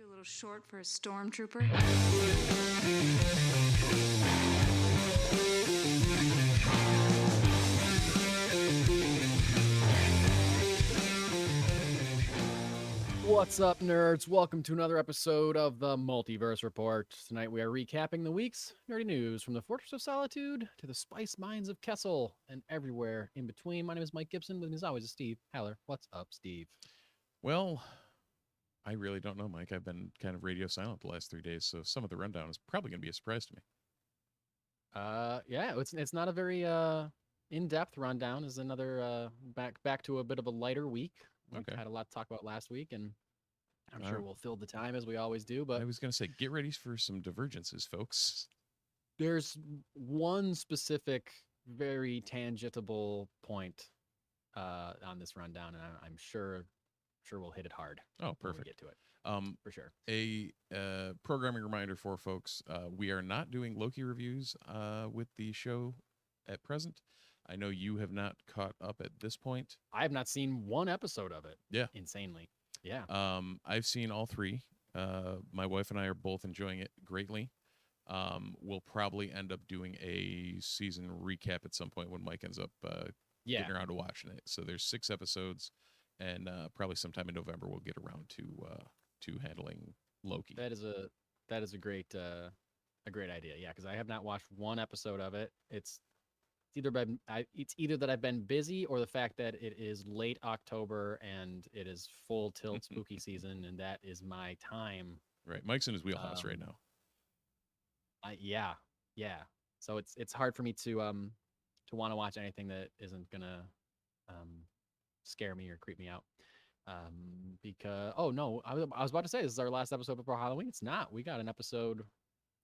Too a little short for a stormtrooper. What's up, nerds? Welcome to another episode of the Multiverse Report. Tonight we are recapping the week's nerdy news from the Fortress of Solitude to the spice mines of Kessel and everywhere in between. My name is Mike Gibson. With me as always is Steve Haller. What's up, Steve? Well, I really don't know, Mike. I've been kind of radio silent the last 3 days, so some of the rundown is probably going to be a surprise to me. Yeah, it's not a very in-depth rundown. Is another back to a bit of a lighter week. We had a lot to talk about last week, and I'm sure we'll fill the time as we always do. But I was going to say, get ready for some divergences, folks. There's one specific, very tangible point on this rundown, and I'm sure we'll hit it hard. Oh, perfect. When we get to it. For sure. A programming reminder for folks: we are not doing Loki reviews with the show at present. I know you have not caught up at this point. I have not seen one episode of it. Yeah. Insanely. Yeah. I've seen all three. My wife and I are both enjoying it greatly. We'll probably end up doing a season recap at some point when Mike ends up getting around to watching it. So there's 6 episodes, and probably sometime in November we'll get around to handling Loki. That is a great idea. Yeah, because I have not watched one episode of it. It's either that I've been busy or the fact that it is late October and it is full tilt spooky season, and that is my time. Right, Mike's in his wheelhouse right now. Yeah. So it's hard for me to want to watch anything that isn't gonna scare me or creep me out. Because I was about to say this is our last episode before Halloween. It's not. We got an episode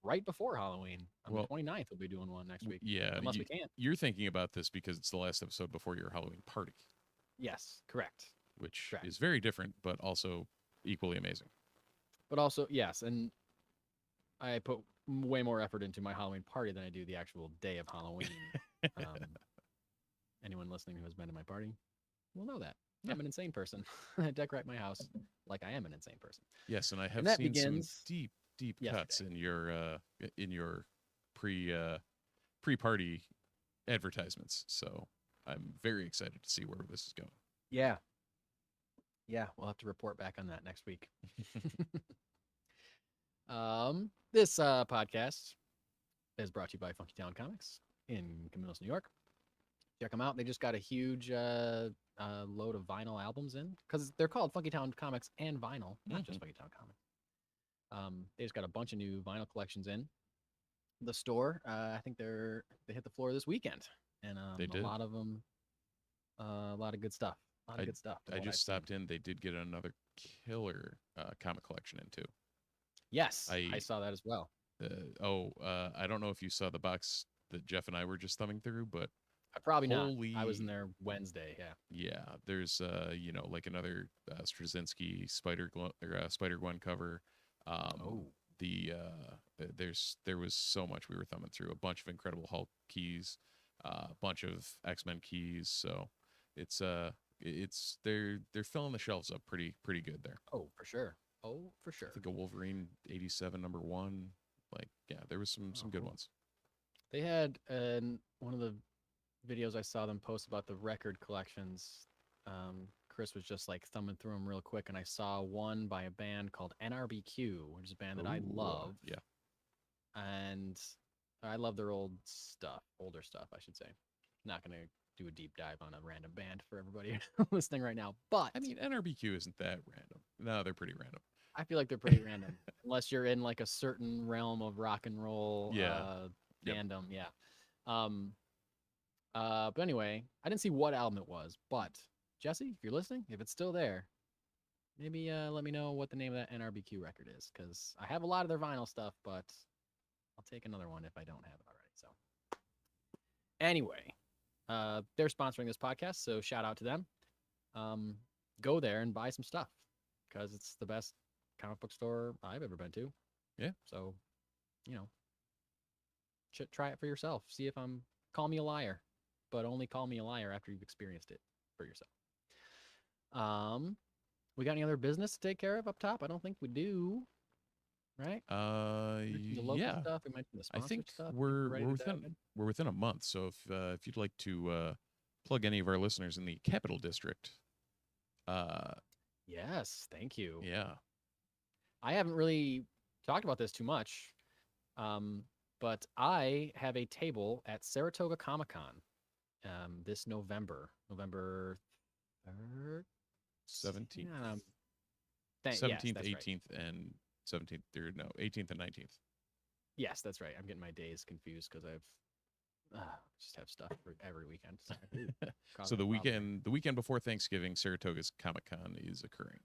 right before Halloween. On the 29th, we'll be doing one next week. Yeah, unless we can't. You're thinking about this because it's the last episode before your Halloween party. Yes, correct. Which is very different, but also equally amazing. But also, yes, and I put way more effort into my Halloween party than I do the actual day of Halloween. Anyone listening who has been to my party will know that. Yeah. I'm an insane person. I decorate my house like I am an insane person. Yes, and I have seen some deep cuts in your pre-party advertisements. So I'm very excited to see where this is going. Yeah, we'll have to report back on that next week. This podcast is brought to you by Funky Town Comics in Camillus, New York. Check them out. They just got a huge load of vinyl albums in, because they're called Funky Town Comics and vinyl, not just Funky Town Comics. They just got a bunch of new vinyl collections in the store. I think they hit the floor this weekend, and they did. A lot of them, a lot of good stuff. Good stuff. I just stopped in. They did get another killer comic collection in too. Yes, I saw that as well. I don't know if you saw the box that Jeff and I were just thumbing through, but probably not. I was in there Wednesday. Yeah. There's like another Straczynski Spider-Gwen cover. There was so much we were thumbing through. A bunch of Incredible Hulk keys, a bunch of Xmen keys. So they're filling the shelves up pretty good there. Oh, for sure. I think a Wolverine 87 #1. Like, yeah, there was some good ones. They had one of the videos I saw them post about the record collections. Chris was just like thumbing through them real quick, and I saw one by a band called NRBQ, which is a band that I love. Yeah. And I love their older stuff, I should say. Not going to do a deep dive on a random band for everybody listening right now, but I mean, NRBQ isn't that random. No, they're pretty random. I feel like they're pretty random, unless you're in like a certain realm of rock and roll fandom. Yeah. But anyway, I didn't see what album it was, but Jesse, if you're listening, if it's still there, maybe let me know what the name of that NRBQ record is, because I have a lot of their vinyl stuff, but I'll take another one if I don't have it already. So anyway, they're sponsoring this podcast, so shout out to them. Go there and buy some stuff, because it's the best comic book store I've ever been to. Yeah. So, try it for yourself. See if call me a liar, but only call me a liar after you've experienced it for yourself. We got any other business to take care of up top? I don't think we do. Right? The local Yeah. stuff. We mentioned the I sponsor think stuff. we're Ready we're to dive within in? we're within a month. So if you'd like to plug any of our listeners in the Capital District, uh, Yes, thank you. yeah, I haven't really talked about this too much, but I have a table at Saratoga Comic Con this November 3rd. 17th, Yes, 17th, that's right. 18th, and 17th. Or no, 18th and 19th. Yes, that's right. I'm getting my days confused because I've just have stuff for every weekend. So the weekend before Thanksgiving, Saratoga's Comic Con is occurring.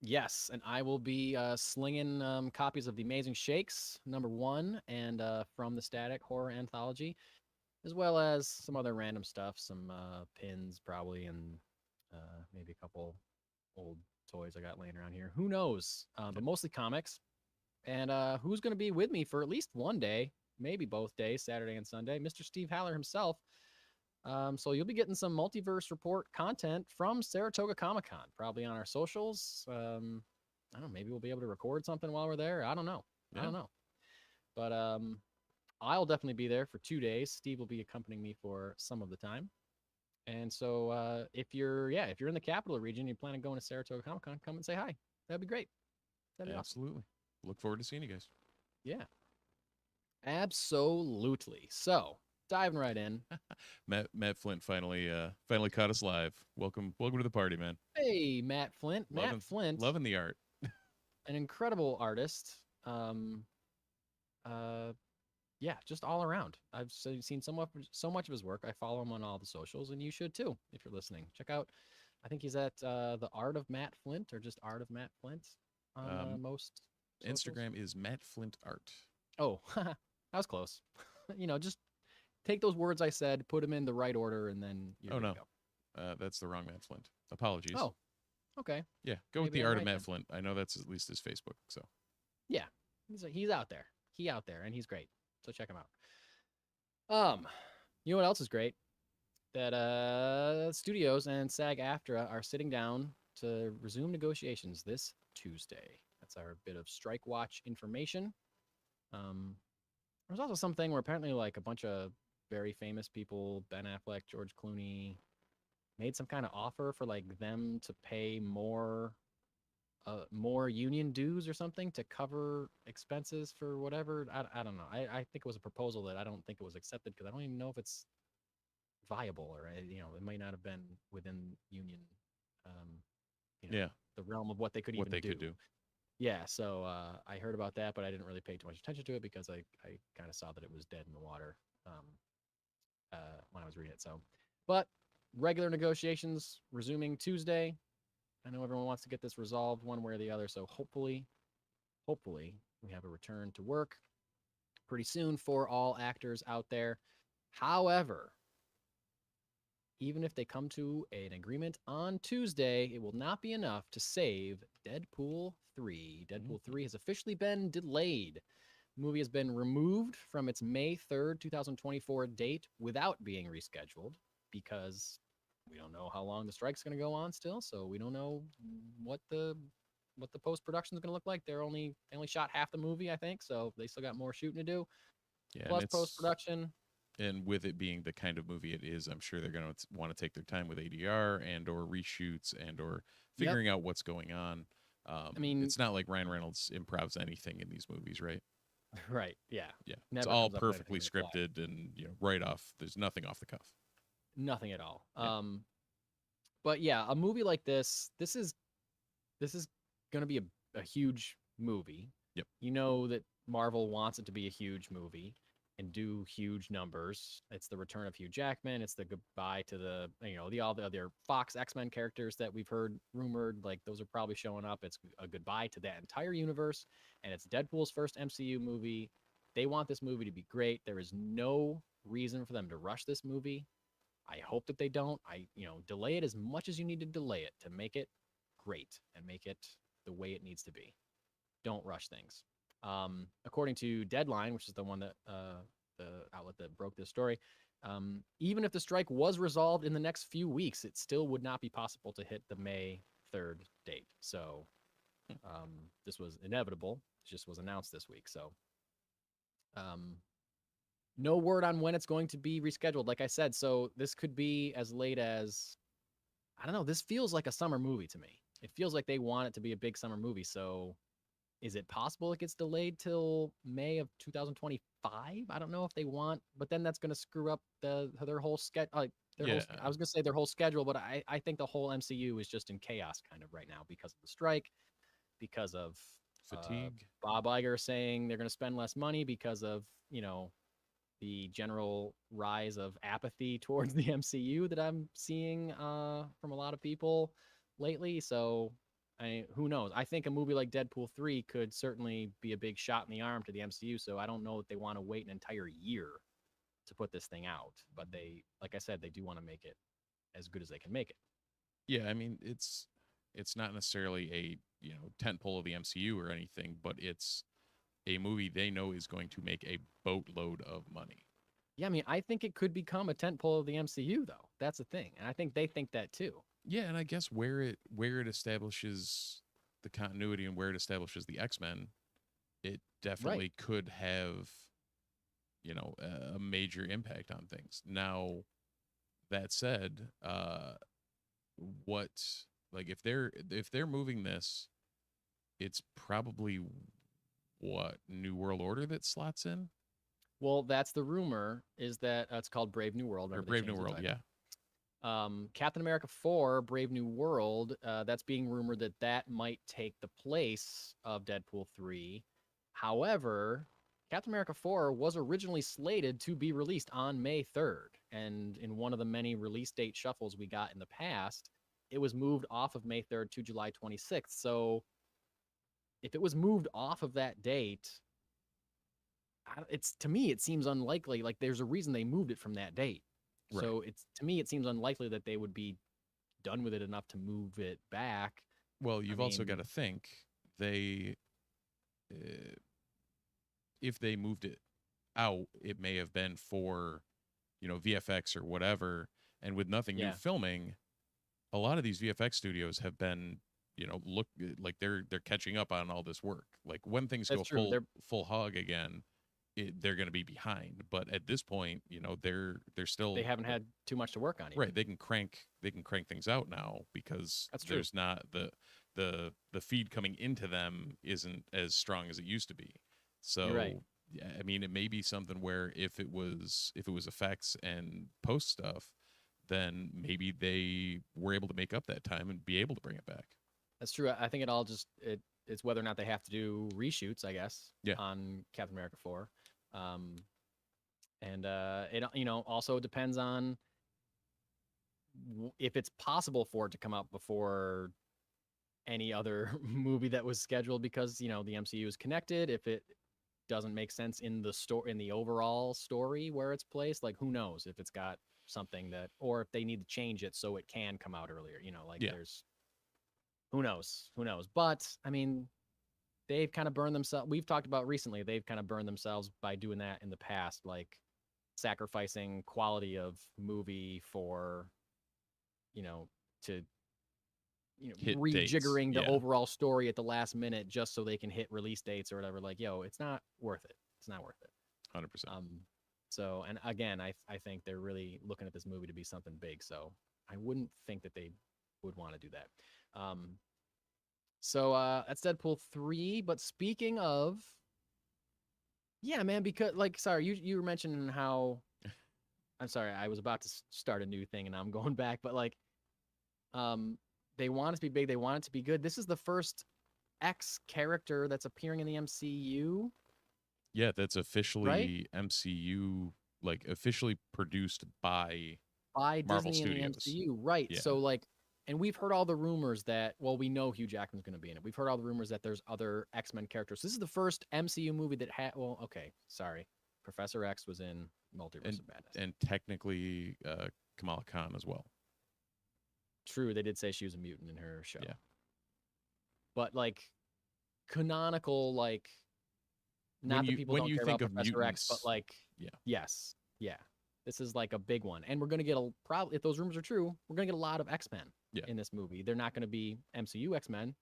Yes, and I will be slinging copies of The Amazing Shakes #1 and From the Static horror anthology, as well as some other random stuff, some pins probably, and maybe a couple old toys I got laying around here. Who knows? But mostly comics. And who's going to be with me for at least one day, maybe both days, Saturday and Sunday? Mr. Steve Haller himself. So you'll be getting some Multiverse Report content from Saratoga Comic Con, probably on our socials. I don't know, maybe we'll be able to record something while we're there. I don't know. Yeah. I don't know. But I'll definitely be there for 2 days. Steve will be accompanying me for some of the time. And so if you're in the capital region, you plan on going to Saratoga Comic Con, come and say hi. That'd be great. That'd be awesome. Absolutely. Look forward to seeing you guys. Yeah. Absolutely. So diving right in. Matt Flint finally caught us live. Welcome to the party, man. Hey, Matt Flint. Matt Flint, loving the art. an incredible artist. Yeah, just all around. I've seen so much of his work. I follow him on all the socials, and you should too if you're listening. Check out. I think he's at the Art of Matt Flint or just Art of Matt Flint on most socials. Instagram is Matt Flint Art. Oh, that was close. Just take those words I said, put them in the right order, and then you're good to go. That's the wrong Matt Flint. Apologies. Oh, okay. Yeah, go with Maybe the I'm Art of right Matt then. Flint. I know that's at least his Facebook. So Yeah, he's out there. He out there, and he's great. So check him out. You know what else is great? That studios and SAG-AFTRA are sitting down to resume negotiations this Tuesday. That's our bit of strike watch information. There's also something where apparently like a bunch of very famous people, Ben Affleck, George Clooney, made some kind of offer for like them to pay more union dues or something to cover expenses for whatever. I don't know. I think it was a proposal that I don't think it was accepted because I don't even know if it's viable or it might not have been within union the realm of what they could do. Yeah, so I heard about that, but I didn't really pay too much attention to it because I kind of saw that it was dead in the water when I was reading it. So, but regular negotiations resuming Tuesday. I know everyone wants to get this resolved one way or the other, so hopefully we have a return to work pretty soon for all actors out there. However, even if they come to an agreement on Tuesday, it will not be enough to save Deadpool 3. Deadpool 3 has officially been delayed. The movie has been removed from its May 3rd, 2024 date without being rescheduled because we don't know how long the strike's going to go on still, so we don't know what the post-production is going to look like. They only shot half the movie, I think, so they still got more shooting to do. Yeah, plus post-production. And with it being the kind of movie it is, I'm sure they're going to want to take their time with ADR and or reshoots and or figuring out what's going on. I mean, it's not like Ryan Reynolds improvs anything in these movies, right? Right. Yeah. Yeah. Never it's all comes up with perfectly anything scripted and right off. There's nothing off the cuff. Nothing at all. Yeah. But yeah, a movie like this is going to be a huge movie. Yep. You know that Marvel wants it to be a huge movie and do huge numbers. It's the return of Hugh Jackman. It's the goodbye to all the other Fox Xmen characters that we've heard rumored. Like those are probably showing up. It's a goodbye to that entire universe. And it's Deadpool's first MCU movie. They want this movie to be great. There is no reason for them to rush this movie. I hope that they don't. Delay it as much as you need to delay it to make it great and make it the way it needs to be. Don't rush things. According to Deadline, which is the one that the outlet that broke this story, even if the strike was resolved in the next few weeks, it still would not be possible to hit the May 3rd date. So this was inevitable. It just was announced this week. So no word on when it's going to be rescheduled. Like I said, so this could be as late as, I don't know. This feels like a summer movie to me. It feels like they want it to be a big summer movie. So is it possible it gets delayed till May of 2025? I don't know if they want, but then that's going to screw up their whole schedule. I was going to say their whole schedule, but I think the whole MCU is just in chaos kind of right now because of the strike, because of fatigue. Bob Iger saying they're going to spend less money because of, the general rise of apathy towards the MCU that I'm seeing from a lot of people lately. So who knows? I think a movie like Deadpool 3 could certainly be a big shot in the arm to the MCU. So I don't know that they want to wait an entire year to put this thing out. But they, like I said, they do want to make it as good as they can make it. Yeah, I mean, it's not necessarily a tentpole of the MCU or anything, but it's a movie they know is going to make a boatload of money. Yeah, I mean, I think it could become a tentpole of the MCU, though. That's the thing, and I think they think that too. Yeah, and I guess where it establishes the continuity and where it establishes the X-Men, it definitely could have, a major impact on things. Now, that said, if they're moving this, it's probably what New World Order that slots in. Well, that's the rumor, is that it's called Brave New World. Or Brave New World, yeah. Captain America 4, Brave New World, that's being rumored that might take the place of Deadpool 3. However, Captain America 4 was originally slated to be released on May 3rd. And in one of the many release date shuffles we got in the past, it was moved off of May 3rd to July 26th. So if it was moved off of that date, to me, it seems unlikely. Like, there's a reason they moved it from that date. Right. So to me, it seems unlikely that they would be done with it enough to move it back. Well, you've also got to think if they moved it out, it may have been for, VFX or whatever. And with nothing new filming, a lot of these VFX studios have been, look like they're catching up on all this work. Like when things go full hog again, they're going to be behind. But at this point, they're still, they haven't had too much to work on. Right. They can crank things out now because there's not the feed coming into them isn't as strong as it used to be. So yeah, I mean, it may be something where if it was effects and post stuff, then maybe they were able to make up that time and be able to bring it back. That's true. I think it's whether or not they have to do reshoots, I guess, on Captain America 4. And it also depends on if it's possible for it to come out before any other movie that was scheduled, because the MCU is connected. If it doesn't make sense in the overall story where it's placed, like, who knows if it's got something that, or if they need to change it so it can come out earlier, there's who knows. But I mean, they've kind of burned themselves. We've talked about recently, they've kind of burned themselves by doing that in the past, like sacrificing quality of movie for, to rejiggering the overall story at the last minute just so they can hit release dates or whatever. Like, it's not worth it. It's not worth it. 100%. So, and again, I think they're really looking at this movie to be something big. So I wouldn't think that they would want to do that. So that's Deadpool 3. But speaking of, yeah, man, because sorry, you were mentioning how, I'm sorry, I was about to start a new thing and I'm going back, but they want it to be big. They want it to be good. This is the first X character that's appearing in the MCU. Yeah, that's officially MCU, officially produced by Marvel Disney Studios. And the MCU, right? Yeah. So and we've heard all the rumors that, we know Hugh Jackman's going to be in it. We've heard all the rumors that there's other X-Men characters. This is the first MCU movie that had, Professor X was in Multiverse of Madness. And technically Kamala Khan as well. True, they did say she was a mutant in her show. Yeah. But canonical, not that people don't care about Professor X, but yes. Yeah. This is like a big one, and we're gonna get probably, if those rumors are true, we're gonna get a lot of X-Men in this movie. They're not gonna be MCU X-Men.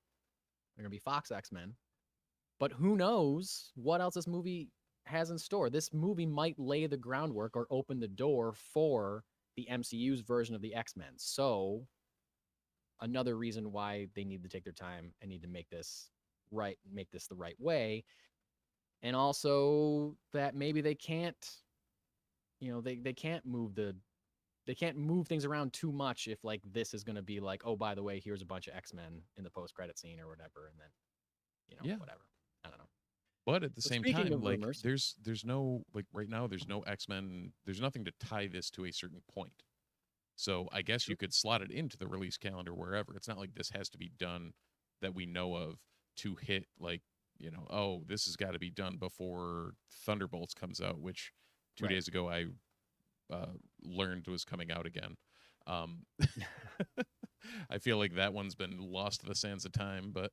They're gonna be Fox X-Men. But who knows what else this movie has in store? This movie might lay the groundwork or open the door for the MCU's version of the X-Men. So another reason why they need to take their time and need to make this the right way. And also that maybe they can't, they can't move things around too much if like this is going to be like, oh, by the way, here's a bunch of X-Men in the post-credit scene or whatever, and then whatever. I don't know. But at the same time, like rumors, there's no, like right now there's no X-Men, there's nothing to tie this to a certain point. So I guess you could slot it into the release calendar wherever. It's not like this has to be done that we know of to hit like, oh, this has got to be done before Thunderbolts comes out, which 2 days ago I learned was coming out again. I feel like that one's been lost to the sands of time, but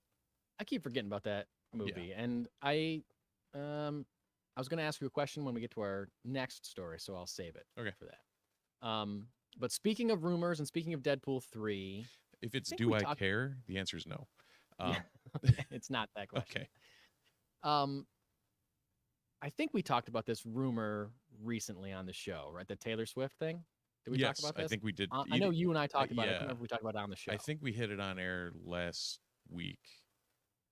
I keep forgetting about that movie. Yeah. And I was going to ask you a question when we get to our next story, so I'll save it for that. But speaking of rumors and speaking of Deadpool 3, if it's do I care, the answer is no. It's not that question. Okay. I think we talked about this rumor recently on the show, right? The Taylor Swift thing. Did we talk about this? I think we did. I know you and I talked about it. I don't remember if we talked about it on the show. I think we hit it on air last week.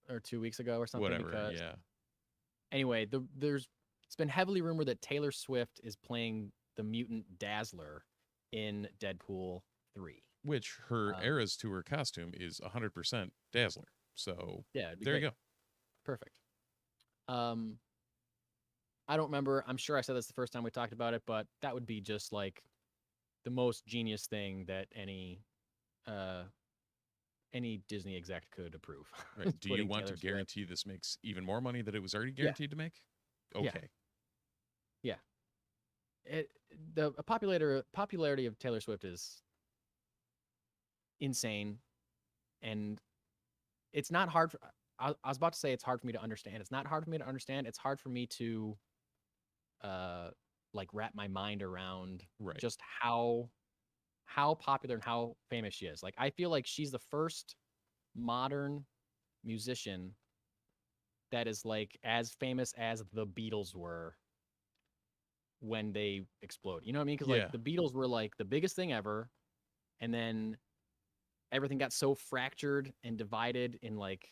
Or 2 weeks ago or something. Whatever, yeah. Anyway, it's been heavily rumored that Taylor Swift is playing the mutant Dazzler in Deadpool 3. Which her eras to her costume is 100% Dazzler. So yeah, there you go. Perfect. I don't remember. I'm sure I said this the first time we talked about it, but that would be just like the most genius thing that any Disney exec could approve. Right. Do you want to guarantee this makes even more money than it was already guaranteed to make? Okay. Yeah. The popularity of Taylor Swift is insane, and it's not hard. I was about to say it's hard for me to understand. It's not hard for me to understand. It's hard for me to like wrap my mind around just how popular and how famous she is. Like, I feel like she's the first modern musician that is like as famous as the Beatles were when they exploded. You know what I mean? Because like the Beatles were like the biggest thing ever, and then everything got so fractured and divided in like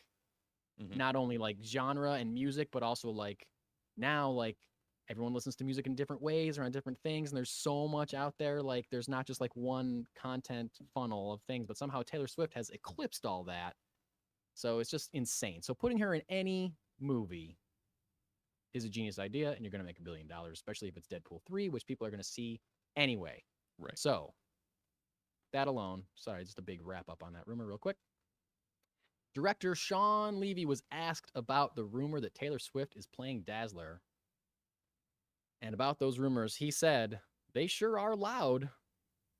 not only like genre and music, but also like now like everyone listens to music in different ways or on different things, and there's so much out there. Like, there's not just like one content funnel of things, but somehow Taylor Swift has eclipsed all that. So it's just insane. So putting her in any movie is a genius idea, and you're going to make $1 billion, especially if it's Deadpool 3, which people are going to see anyway. Right. So that alone, sorry, just a big wrap up on that rumor real quick. Director Sean Levy was asked about the rumor that Taylor Swift is playing Dazzler. And about those rumors, he said, they sure are loud,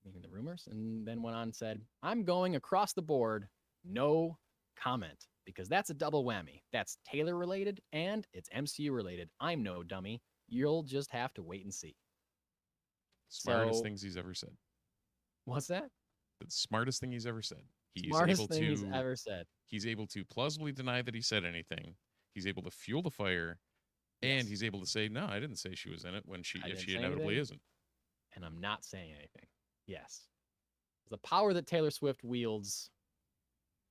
meaning the rumors, and then went on and said, I'm going across the board, no comment, because that's a double whammy. That's Taylor related and it's MCU related. I'm no dummy. You'll just have to wait and see. Smartest things he's ever said. What's that? The smartest thing he's ever said. Smartest thing he's ever said. He's able to plausibly deny that he said anything. He's able to fuel the fire. And he's able to say, no, I didn't say she was in it if she inevitably isn't. And I'm not saying anything. Yes. The power that Taylor Swift wields,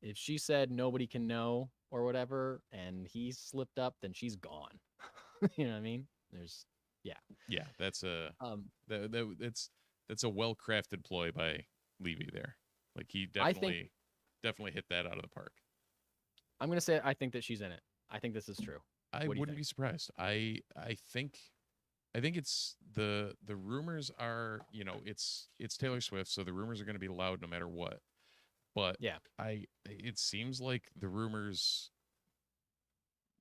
if she said nobody can know or whatever, and he slipped up, then she's gone. You know what I mean? Yeah, that's a that's a well-crafted ploy by Levy there. Like, he definitely hit that out of the park. I'm gonna say I think that she's in it. I think this is true. I wouldn't be surprised. I think it's the rumors are, it's Taylor Swift, so the rumors are going to be loud no matter what. But it seems like the rumors,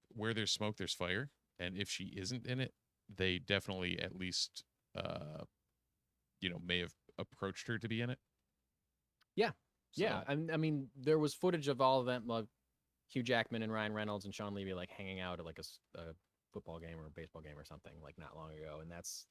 where there's smoke, there's fire, and if she isn't in it, they definitely at least may have approached her to be in it. Yeah. So. Yeah. I mean, there was footage of all of them, like Hugh Jackman and Ryan Reynolds and Sean Levy like hanging out at like a football game or a baseball game or something like not long ago, and that's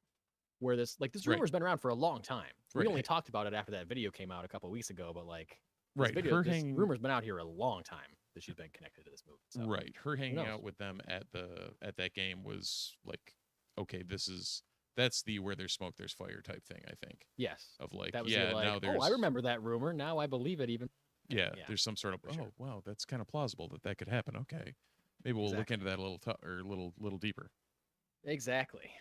where this Right. rumor's been around for a long time. We Right. only talked about it after that video came out a couple weeks ago, but like Right. this rumor's been out here a long time that she's been connected to this movie. So, right. Her hanging knows? out with them at that game was like, okay, that's the where there's smoke, there's fire type thing, I think. Yes. Of like, That was yeah, like, now there's I remember that rumor. Now I believe it even. yeah, Yeah, there's some sort of for sure. wow, that's kind of plausible that could happen. Okay. Maybe we'll look into that a little deeper. Exactly.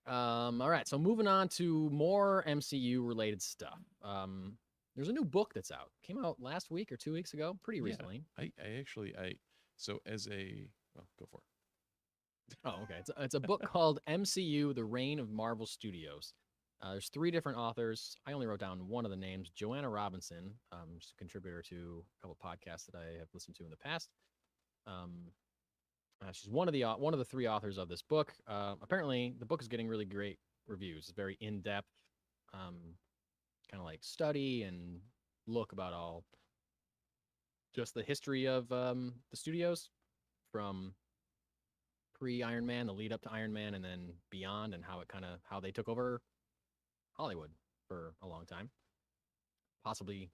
All right, so moving on to more MCU related stuff. There's a new book that's out. Came out last week or 2 weeks ago, pretty Yeah. recently. So as a go for it. Oh, okay. It's a book called MCU: The Reign of Marvel Studios. There's 3 different authors. I only wrote down one of the names, Joanna Robinson, she's a contributor to a couple podcasts that I have listened to in the past. She's one of the 3 authors of this book. Apparently, the book is getting really great reviews. It's very in-depth, kind of like study and look about all just the history of the studios from pre-Iron Man, the lead up to Iron Man, and then beyond, and how they took over Hollywood for a long time. Possibly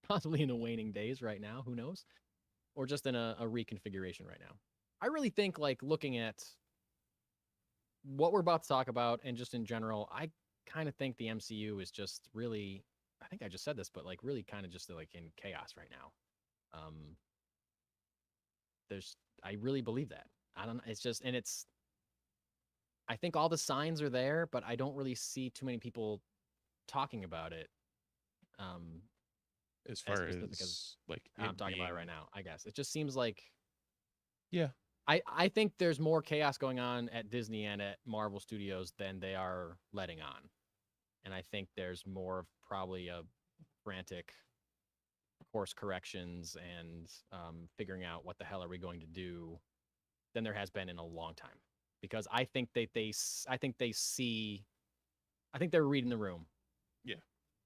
in the waning days right now, who knows? Or just in a reconfiguration right now. I really think, like, looking at what we're about to talk about and just in general, I kind of think the MCU is just really, I think I just said this, but like really kind of just like in chaos right now. I really believe that. I don't know. It's just, and I think all the signs are there, but I don't really see too many people talking about it. As far as like I'm talking about it right now, I guess. It just seems like, yeah. I think there's more chaos going on at Disney and at Marvel Studios than they are letting on. And I think there's more of probably a frantic course corrections and figuring out what the hell are we going to do than there has been in a long time. Because I think they're reading the room. Yeah.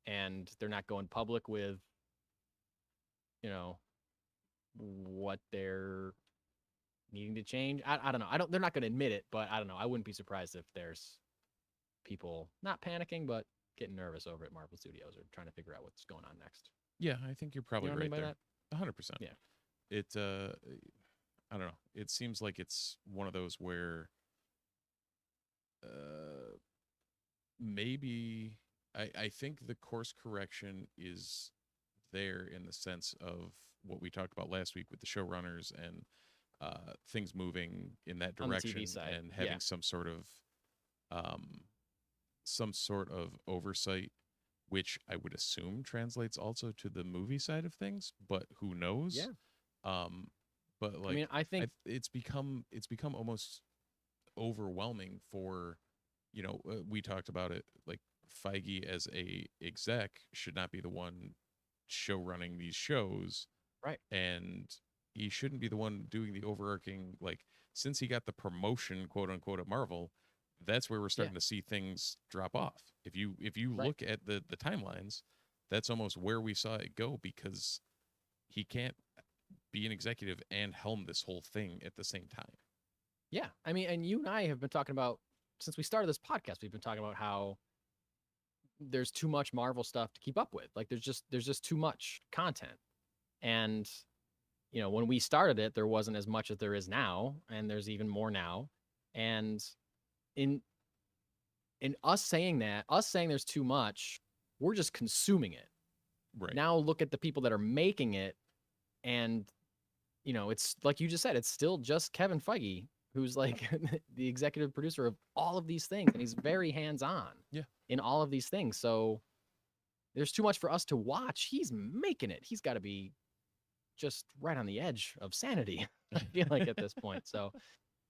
And they're not going public with, what they're needing to change. I don't know. They're not going to admit it, but I don't know. I wouldn't be surprised if there's people not panicking, but getting nervous over at Marvel Studios or trying to figure out what's going on next. Yeah, I think you're probably right there. 100%. Yeah. It I don't know. It seems like it's one of those where maybe I think the course correction is there in the sense of what we talked about last week with the showrunners and things moving in that direction on the TV side. and having some sort of oversight, which I would assume translates also to the movie side of things, but who knows? Yeah. But like, I mean, I think it's become almost overwhelming for, we talked about it, like Feige as a exec should not be the one show running these shows. Right. And he shouldn't be the one doing the overarching, like, since he got the promotion, quote unquote, at Marvel, that's where we're starting to see things drop off. If you look at the timelines, that's almost where we saw it go, because he can't be an executive and helm this whole thing at the same time. Yeah. I mean, and you and I have been talking about, since we started this podcast, we've been talking about how there's too much Marvel stuff to keep up with. Like there's just too much content. And when we started it, there wasn't as much as there is now, and there's even more now. And in us saying there's too much, we're just consuming it. Right. Now look at the people that are making it, and it's like you just said, it's still just Kevin Feige, who's like the executive producer of all of these things, and he's very hands-on in all of these things. So there's too much for us to watch. He's making it. He's got to be just right on the edge of sanity, I feel like, at this point. So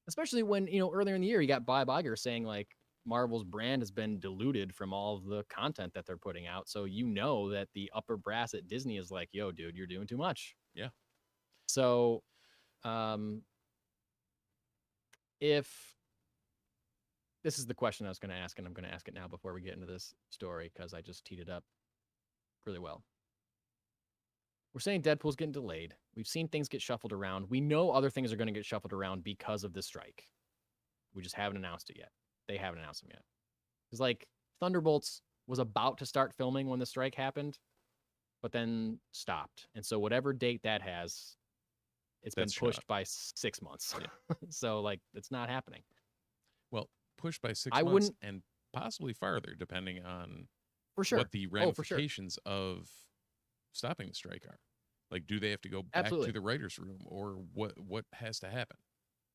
especially when, earlier in the year, you got Bob Iger saying, like, Marvel's brand has been diluted from all of the content that they're putting out. So that the upper brass at Disney is like, yo, dude, you're doing too much. Yeah. So if this is the question I was going to ask, and I'm going to ask it now before we get into this story, because I just teed it up really well. We're saying Deadpool's getting delayed. We've seen things get shuffled around. We know other things are going to get shuffled around because of the strike. We just haven't announced it yet. They haven't announced them yet. Because like Thunderbolts was about to start filming when the strike happened, but then stopped. And so whatever date that has, it's That's been pushed shot. by 6 months. Yeah. So like it's not happening. Well, pushed by 6 I months wouldn't and possibly farther, depending on for sure. what the Oh, for sure. ramifications of stopping the strike are. Like, do they have to go back Absolutely. to the writer's room, or what has to happen?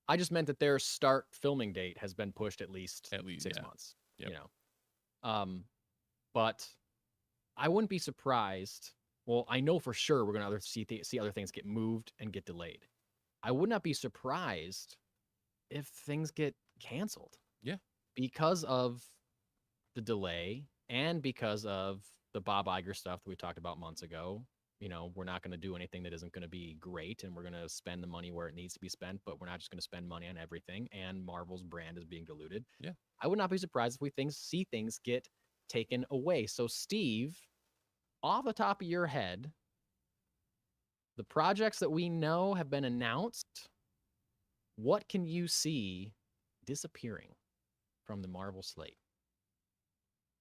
I just meant that their start filming date has been pushed at least 6 yeah. months. Yep. You know, but I wouldn't be surprised. Well, I know for sure we're gonna see other things get moved and get delayed. I would not be surprised if things get canceled. Yeah. Because of the delay and because of the Bob Iger stuff that we talked about months ago. You know, we're not going to do anything that isn't going to be great, and we're going to spend the money where it needs to be spent, but we're not just going to spend money on everything, and Marvel's brand is being diluted. Yeah. I would not be surprised if we see things get taken away. So, Steve, off the top of your head, the projects that we know have been announced, what can you see disappearing from the Marvel slate?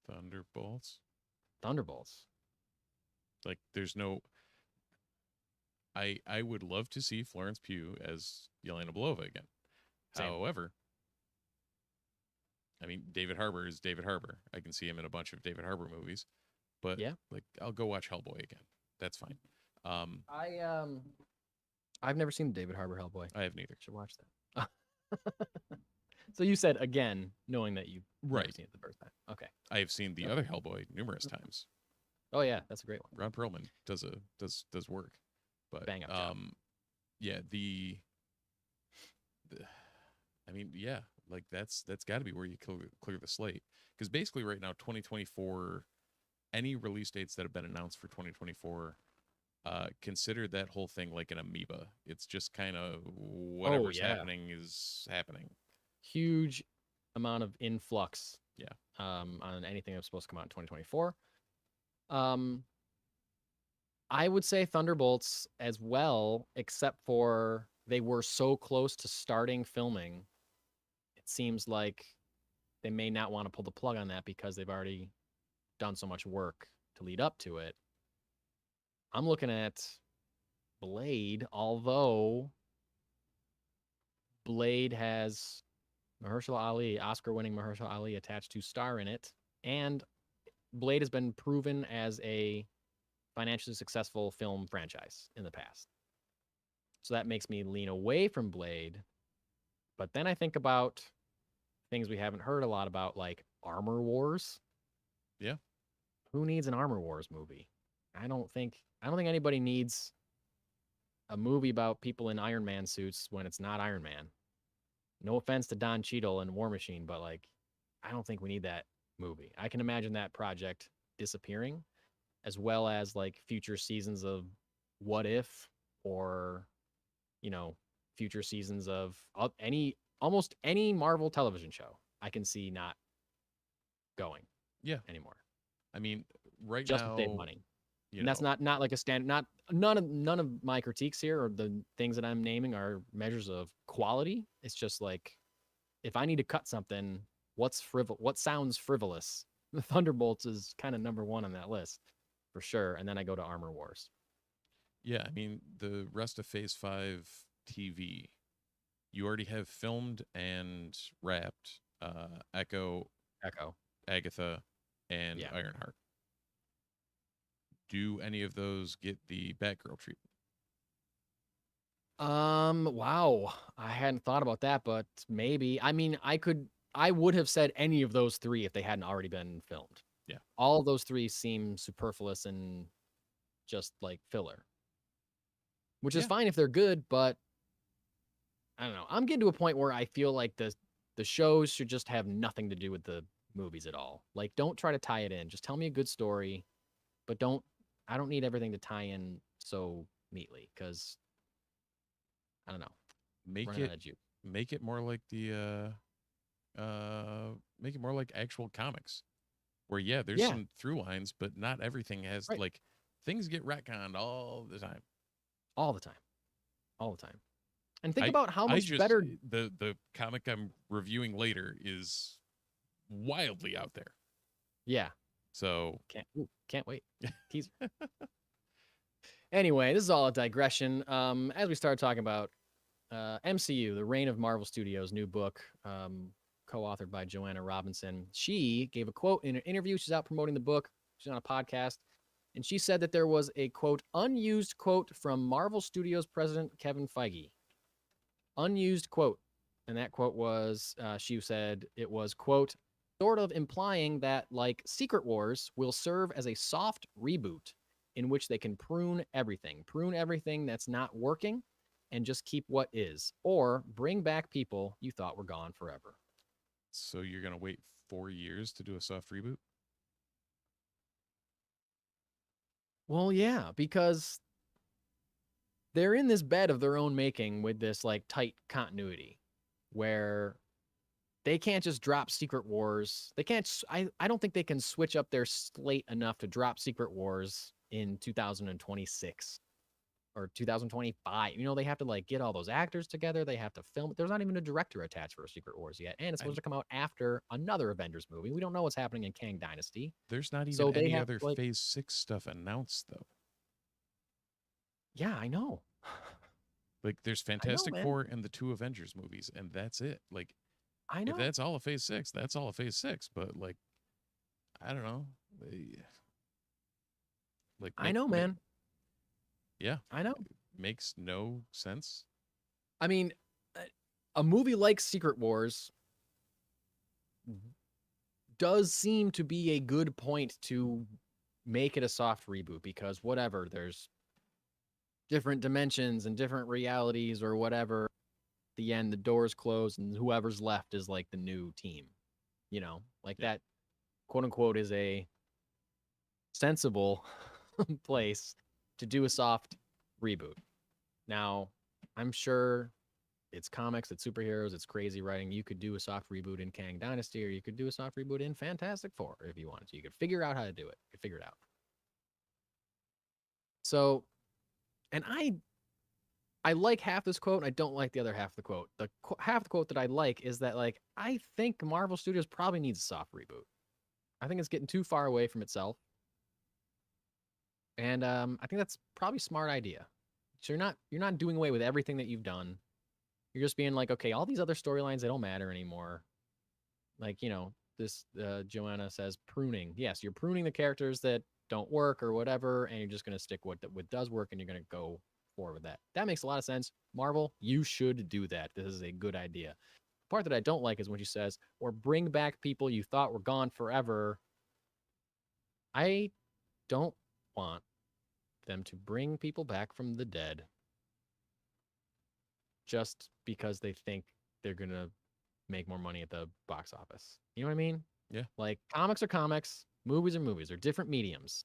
Thunderbolts. Like, there's no. I would love to see Florence Pugh as Yelena Belova again. Same. However, I mean, David Harbour is David Harbour. I can see him in a bunch of David Harbour movies, but yeah, like I'll go watch Hellboy again. That's fine. I've never seen the David Harbour Hellboy. I have neither. Should watch that. So you said again, knowing that you've never seen it the first time. Okay. I have seen the other Hellboy numerous times. Oh yeah, that's a great one. Ron Perlman does work, but bang up job. Yeah, I mean, yeah, like that's got to be where you clear the slate, because basically right now 2024, any release dates that have been announced for 2024, consider that whole thing like an amoeba. It's just kind of whatever's happening is happening. Huge amount of influx. Yeah. On anything that's supposed to come out in 2024. I would say Thunderbolts as well, except for they were so close to starting filming. It seems like they may not want to pull the plug on that because they've already done so much work to lead up to it. I'm looking at Blade, although Blade has Mahershala Ali, Oscar-winning Mahershala Ali attached to star in it, and Blade has been proven as a financially successful film franchise in the past. So that makes me lean away from Blade. But then I think about things we haven't heard a lot about, like Armor Wars. Yeah. Who needs an Armor Wars movie? I don't think anybody needs a movie about people in Iron Man suits when it's not Iron Man. No offense to Don Cheadle and War Machine, but like, I don't think we need that movie. I can imagine that project disappearing, as well as like future seasons of What If, or, you know, future seasons of almost any Marvel television show. I can see not going anymore. I mean, right just now, to save money. And that's not like a standard. None of my critiques here or the things that I'm naming are measures of quality. It's just like, if I need to cut something, what sounds frivolous? The Thunderbolts is kind of number one on that list for sure. And then I go to Armor Wars. Yeah, I mean, the rest of Phase 5 TV, you already have filmed and wrapped Echo, Agatha, and Ironheart. Do any of those get the Batgirl treatment? Wow. I hadn't thought about that, but maybe. I mean, I would have said any of those three if they hadn't already been filmed. Yeah. All of those three seem superfluous and just like filler. Which is fine if they're good, but I don't know. I'm getting to a point where I feel like the shows should just have nothing to do with the movies at all. Like, don't try to tie it in. Just tell me a good story, but I don't need everything to tie in so neatly, because I don't know. Make it more like make it more like actual comics, where there's some through lines, but not everything has like, things get retconned all the time. And think about how much better the comic I'm reviewing later is wildly out there. Yeah. So can't wait. Teaser. Anyway, this is all a digression. As we started talking about MCU, The Reign of Marvel Studios' new book, co-authored by Joanna Robinson. She gave a quote in an interview. She's out promoting the book. She's on a podcast. And she said that there was a, quote, unused quote from Marvel Studios president Kevin Feige. Unused quote. And that quote was, she said it was, quote, sort of implying that, like, Secret Wars will serve as a soft reboot in which they can prune everything that's not working and just keep what is, or bring back people you thought were gone forever. So you're going to wait 4 years to do a soft reboot? Well, yeah, because they're in this bed of their own making with this like tight continuity where they can't just drop Secret Wars. They can't, I don't think they can switch up their slate enough to drop Secret Wars in 2026 or 2025. You know, they have to like get all those actors together. They have to film it. There's not even a director attached for Secret Wars yet. And it's supposed to come out after another Avengers movie. We don't know what's happening in Kang Dynasty. There's not even any other Phase 6 stuff announced, though. Yeah, I know. Like, there's Fantastic Four and the 2 Avengers movies, and that's it. Like, I know. if that's all of Phase 6, that's all of Phase 6. But, like, I don't know. Like, I know, man. Yeah. I know. Makes no sense. I mean, a movie like Secret Wars does seem to be a good point to make it a soft reboot because whatever, there's different dimensions and different realities or whatever. At the end, the doors close and whoever's left is like the new team. You know, like that, quote unquote, is a sensible place to do a soft reboot. Now, I'm sure it's comics, it's superheroes, it's crazy writing. You could do a soft reboot in Kang Dynasty, or you could do a soft reboot in Fantastic Four if you wanted to. You could figure out how to do it. You could figure it out. So, and I like half this quote, and I don't like the other half of the quote. The half the quote that I like is that, like, I think Marvel Studios probably needs a soft reboot. I think it's getting too far away from itself. And I think that's probably a smart idea. So you're not doing away with everything that you've done. You're just being like, okay, all these other storylines, they don't matter anymore. Like, you know, this Joanna says pruning. Yes, you're pruning the characters that don't work or whatever, and you're just going to stick what does work, and you're going to go forward with that. That makes a lot of sense. Marvel, you should do that. This is a good idea. The part that I don't like is when she says, or bring back people you thought were gone forever. I don't want them to bring people back from the dead just because they think they're going to make more money at the box office. You know what I mean? Yeah. Like, comics are comics, movies are movies. They're different mediums.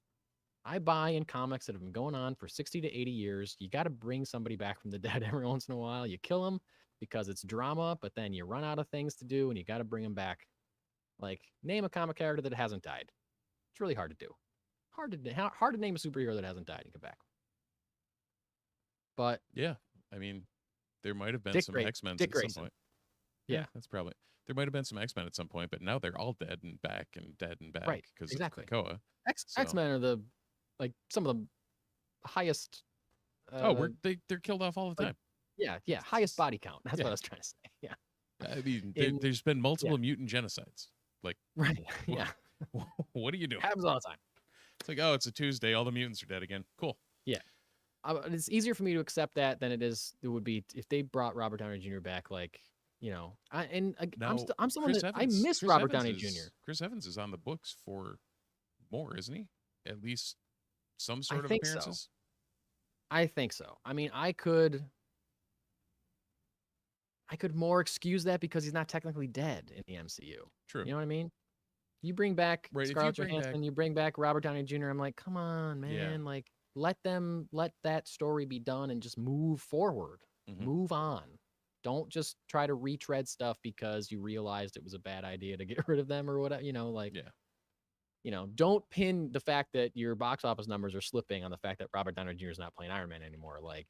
I buy in comics that have been going on for 60 to 80 years. You got to bring somebody back from the dead every once in a while. You kill them because it's drama, but then you run out of things to do and you got to bring them back. Like, name a comic character that hasn't died. It's really hard to do. Hard to name a superhero that hasn't died and come back. But yeah, I mean, there might have been some X-Men at some point. Yeah, that's probably. There might have been some X-Men at some point, but now they're all dead and back. Right, because exactly. of Krakoa. X-Men are some of the highest. They're killed off all the time. Yeah, highest body count. That's what I was trying to say. Yeah, I mean, there's been multiple mutant genocides. Like, right? Yeah. What are you doing? Happens all the time. It's like, oh, it's a Tuesday. All the mutants are dead again. Cool. Yeah. It's easier for me to accept that than it would be if they brought Robert Downey Jr. back. Like, you know, I'm someone that I miss Robert Downey Jr. Chris Evans is on the books for more, isn't he? At least some sort of appearances. I think so. I mean, I could more excuse that because he's not technically dead in the MCU. True. You know what I mean? You bring back Scarlett Johansson, you bring back Robert Downey Jr. I'm like, come on, man. Yeah. Like, let that story be done and just move forward. Mm-hmm. Move on. Don't just try to retread stuff because you realized it was a bad idea to get rid of them or whatever. You know, like, you know, don't pin the fact that your box office numbers are slipping on the fact that Robert Downey Jr. is not playing Iron Man anymore. Like,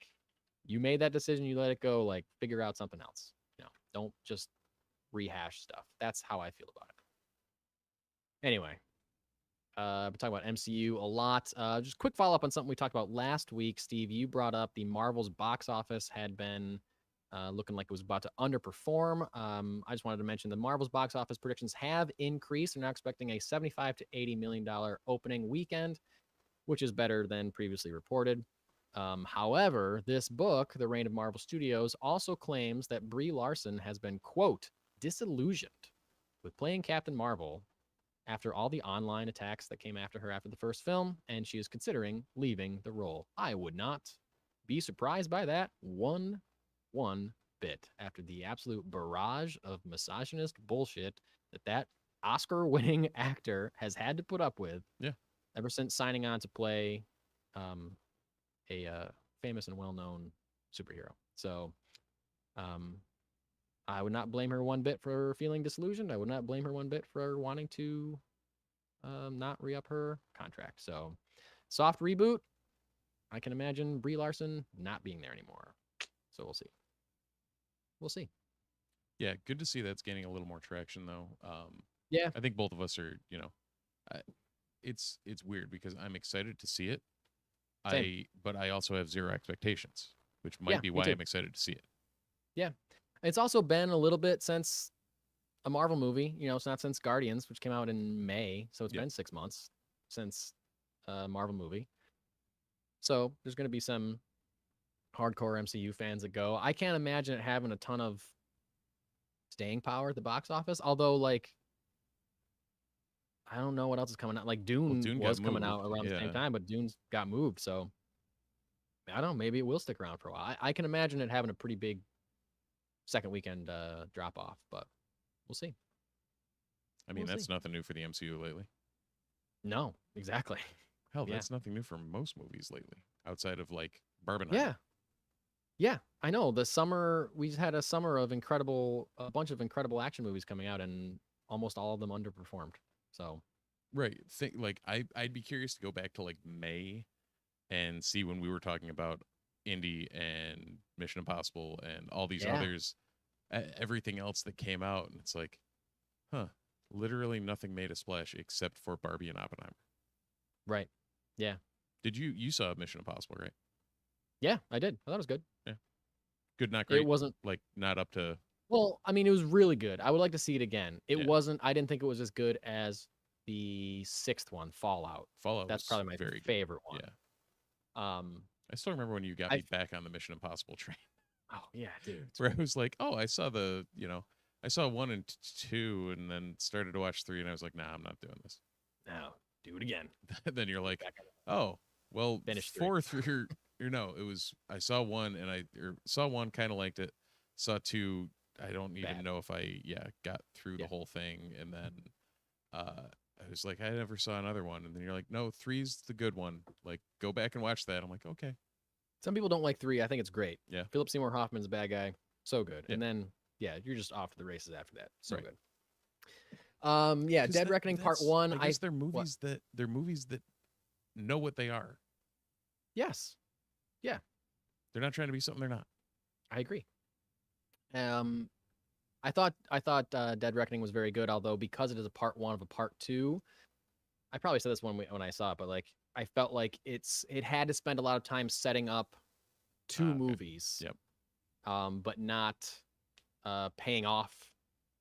you made that decision, you let it go. Like, figure out something else. You know, don't just rehash stuff. That's how I feel about it. Anyway, been talking about MCU a lot. Just quick follow up on something we talked about last week. Steve, you brought up the Marvel's box office had been looking like it was about to underperform. I just wanted to mention the Marvel's box office predictions have increased. They're now expecting a $75 to $80 million opening weekend, which is better than previously reported. However, this book, The Reign of Marvel Studios, also claims that Brie Larson has been, quote, disillusioned with playing Captain Marvel after all the online attacks that came after her after the first film, and she is considering leaving the role. I would not be surprised by that one bit after the absolute barrage of misogynist bullshit that Oscar-winning actor has had to put up with ever since signing on to play a famous and well-known superhero. So I would not blame her one bit for feeling disillusioned. I would not blame her one bit for wanting to not re-up her contract. So soft reboot. I can imagine Brie Larson not being there anymore. So we'll see. We'll see. Yeah, good to see that's gaining a little more traction, though. Yeah. I think both of us are, it's weird because I'm excited to see it. Same. But I also have zero expectations, which might be why I'm excited to see it. Yeah. It's also been a little bit since a Marvel movie. It's not since Guardians, which came out in May. So it's been 6 months since a Marvel movie. So there's going to be some hardcore MCU fans that go. I can't imagine it having a ton of staying power at the box office. Although, I don't know what else is coming out. Dune was coming out around the same time, but Dune's got moved. So I don't know. Maybe it will stick around for a while. I can imagine it having a pretty big second weekend drop off, but we'll see. I mean, that's nothing new for the MCU lately. No, exactly. Hell, that's nothing new for most movies lately, outside of Barbenheimer. Yeah, I know. The summer, we just had a summer of a bunch of incredible action movies coming out, and almost all of them underperformed. So, right. I'd be curious to go back to May and see when we were talking about Indy and Mission Impossible and all these others, everything else that came out, and it's literally nothing made a splash except for Barbie and Oppenheimer. Right. Yeah. Did you saw Mission Impossible, right? Yeah, I did. I thought it was good. Yeah. Good, not great. It wasn't not up to. Well, I mean, it was really good. I would like to see it again. It wasn't. I didn't think it was as good as the sixth one, Fallout. That's probably my favorite one. Yeah. I still remember when you got me back on the Mission Impossible train. Oh yeah, dude. Where I was like, oh, I saw I saw 1 and 2, and then started to watch 3, and I was like, nah, I'm not doing this. No, do it again. Then you're like, oh, well, finish 4 through. No, it was I saw 1 and saw 1, kind of liked it. Saw 2, I don't even know if I got through the whole thing, and then I was like, I never saw another one, and then you're like, no, 3's the good one. Go back and watch that. I'm like, okay. Some people don't like 3. I think it's great. Yeah. Philip Seymour Hoffman's a bad guy. So good. Yeah. And then you're just off to the races after that. So good. Dead Reckoning Part 1. I guess they're movies that know what they are. Yes. Yeah. They're not trying to be something they're not. I agree. I thought Dead Reckoning was very good, although because it is a part 1 of a part 2, I probably said this when I saw it, but I felt like it had to spend a lot of time setting up 2 movies. Yep. But not paying off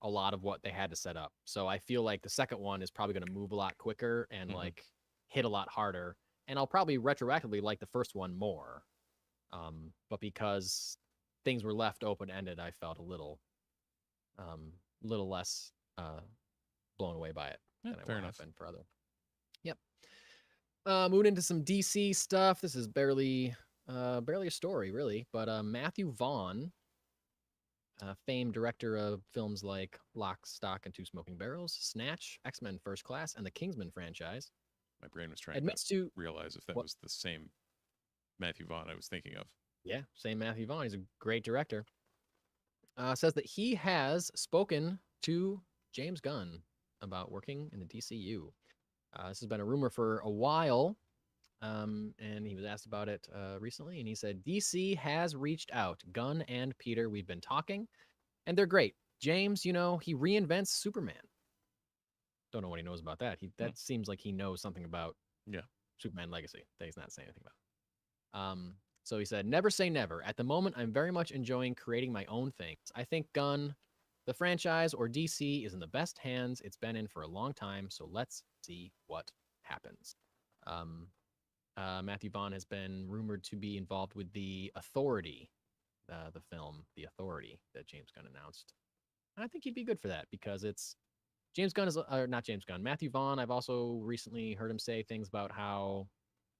a lot of what they had to set up. So I feel like the second one is probably going to move a lot quicker and hit a lot harder. And I'll probably retroactively like the first one more. But because things were left open-ended, I felt a little less blown away by it than I would have been for other. Yep. Moving into some DC stuff. This is barely a story, really, but Matthew Vaughn, famed director of films like Lock, Stock, and Two Smoking Barrels, Snatch, X-Men First Class, and the Kingsman franchise. My brain was trying to realize if that was the same Matthew Vaughn I was thinking of. Yeah, same Matthew Vaughn. He's a great director. Says that he has spoken to James Gunn about working in the DCU. This has been a rumor for a while, and he was asked about it recently, and he said, DC has reached out. Gunn and Peter, we've been talking, and they're great. James, he reinvents Superman. don't know what he knows about that. That seems like he knows something about Superman Legacy that he's not saying anything about. So he said, never say never. At the moment, I'm very much enjoying creating my own things. I think Gunn, the franchise, or DC is in the best hands it's been in for a long time, so let's see what happens. Matthew Vaughn has been rumored to be involved with The Authority, the film The Authority that James Gunn announced. And I think he'd be good for that because it's James Gunn is not James Gunn. Matthew Vaughn, I've also recently heard him say things about how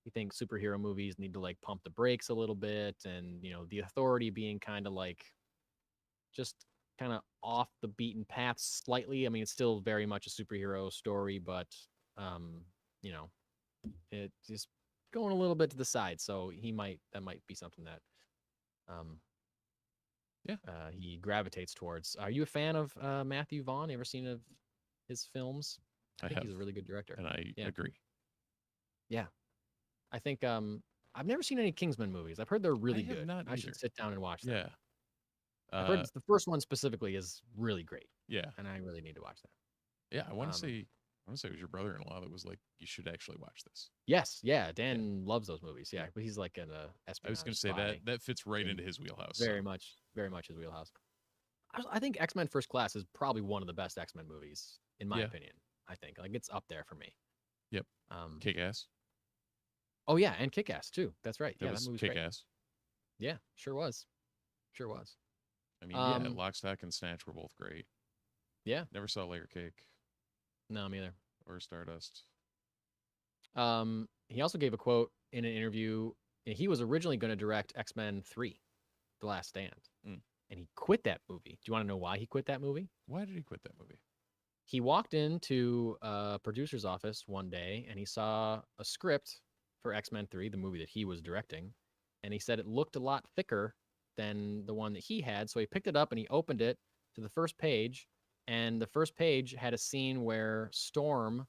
he thinks superhero movies need to like pump the brakes a little bit, and The Authority being kind of like just kind of off the beaten path slightly. I mean, it's still very much a superhero story, but it just going a little bit to the side. So that might be something that he gravitates towards. Are you a fan of Matthew Vaughn? You ever seen of his films? I think he's a really good director. And I agree. Yeah. I think I've never seen any Kingsman movies. I've heard they're really good. I should sit down and watch them. Yeah. I've heard the first one specifically is really great. Yeah. And I really need to watch that. Yeah, I want to say it was your brother-in-law that was like, you should actually watch this. Yes, yeah. Dan loves those movies. Yeah, but he's like an espionage. I was going to say that fits right into his wheelhouse. Very much his wheelhouse. I think X-Men First Class is probably one of the best X-Men movies, in my opinion. I think like it's up there for me. Yep. Kick-Ass. Oh yeah, and Kick-Ass too. That's right. That movie's Kick-Ass. Yeah, sure was. I mean, Lock, Stock, and Snatch were both great. Yeah. Never saw Layer Cake. No, me either. Or Stardust. He also gave a quote in an interview. He was originally going to direct X-Men 3, The Last Stand. And he quit that movie. Do you want to know why he quit that movie? Why did he quit that movie? He walked into a producer's office one day and he saw a script for X-Men 3, the movie that he was directing. And he said it looked a lot thicker than the one that he had. So he picked it up and he opened it to the first page. And the first page had a scene where Storm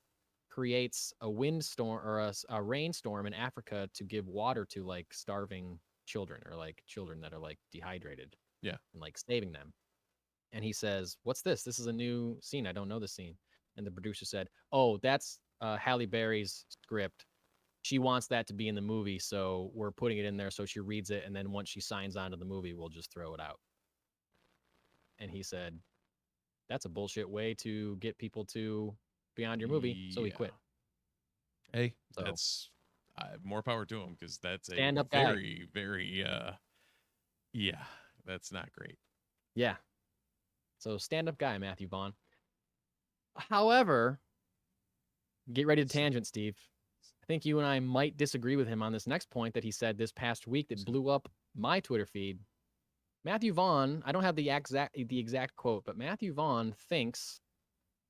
creates a windstorm or a rainstorm in Africa to give water to like starving children or like children that are like dehydrated. Yeah. And like saving them. And he says, "What's this? This is a new scene. I don't know this scene." And the producer said, "Oh, that's Halle Berry's script. She wants that to be in the movie, so we're putting it in there so she reads it, and then once she signs on to the movie, we'll just throw it out." And he said, "That's a bullshit way to get people to be on your movie," so he quit. Hey, that's more power to him because that's a stand-up very, very, that's not great. Yeah. So stand-up guy, Matthew Vaughn. However, get ready to tangent, Steve. I think you and I might disagree with him on this next point that he said this past week that blew up my Twitter feed. Matthew Vaughn, I don't have the exact quote, but Matthew Vaughn thinks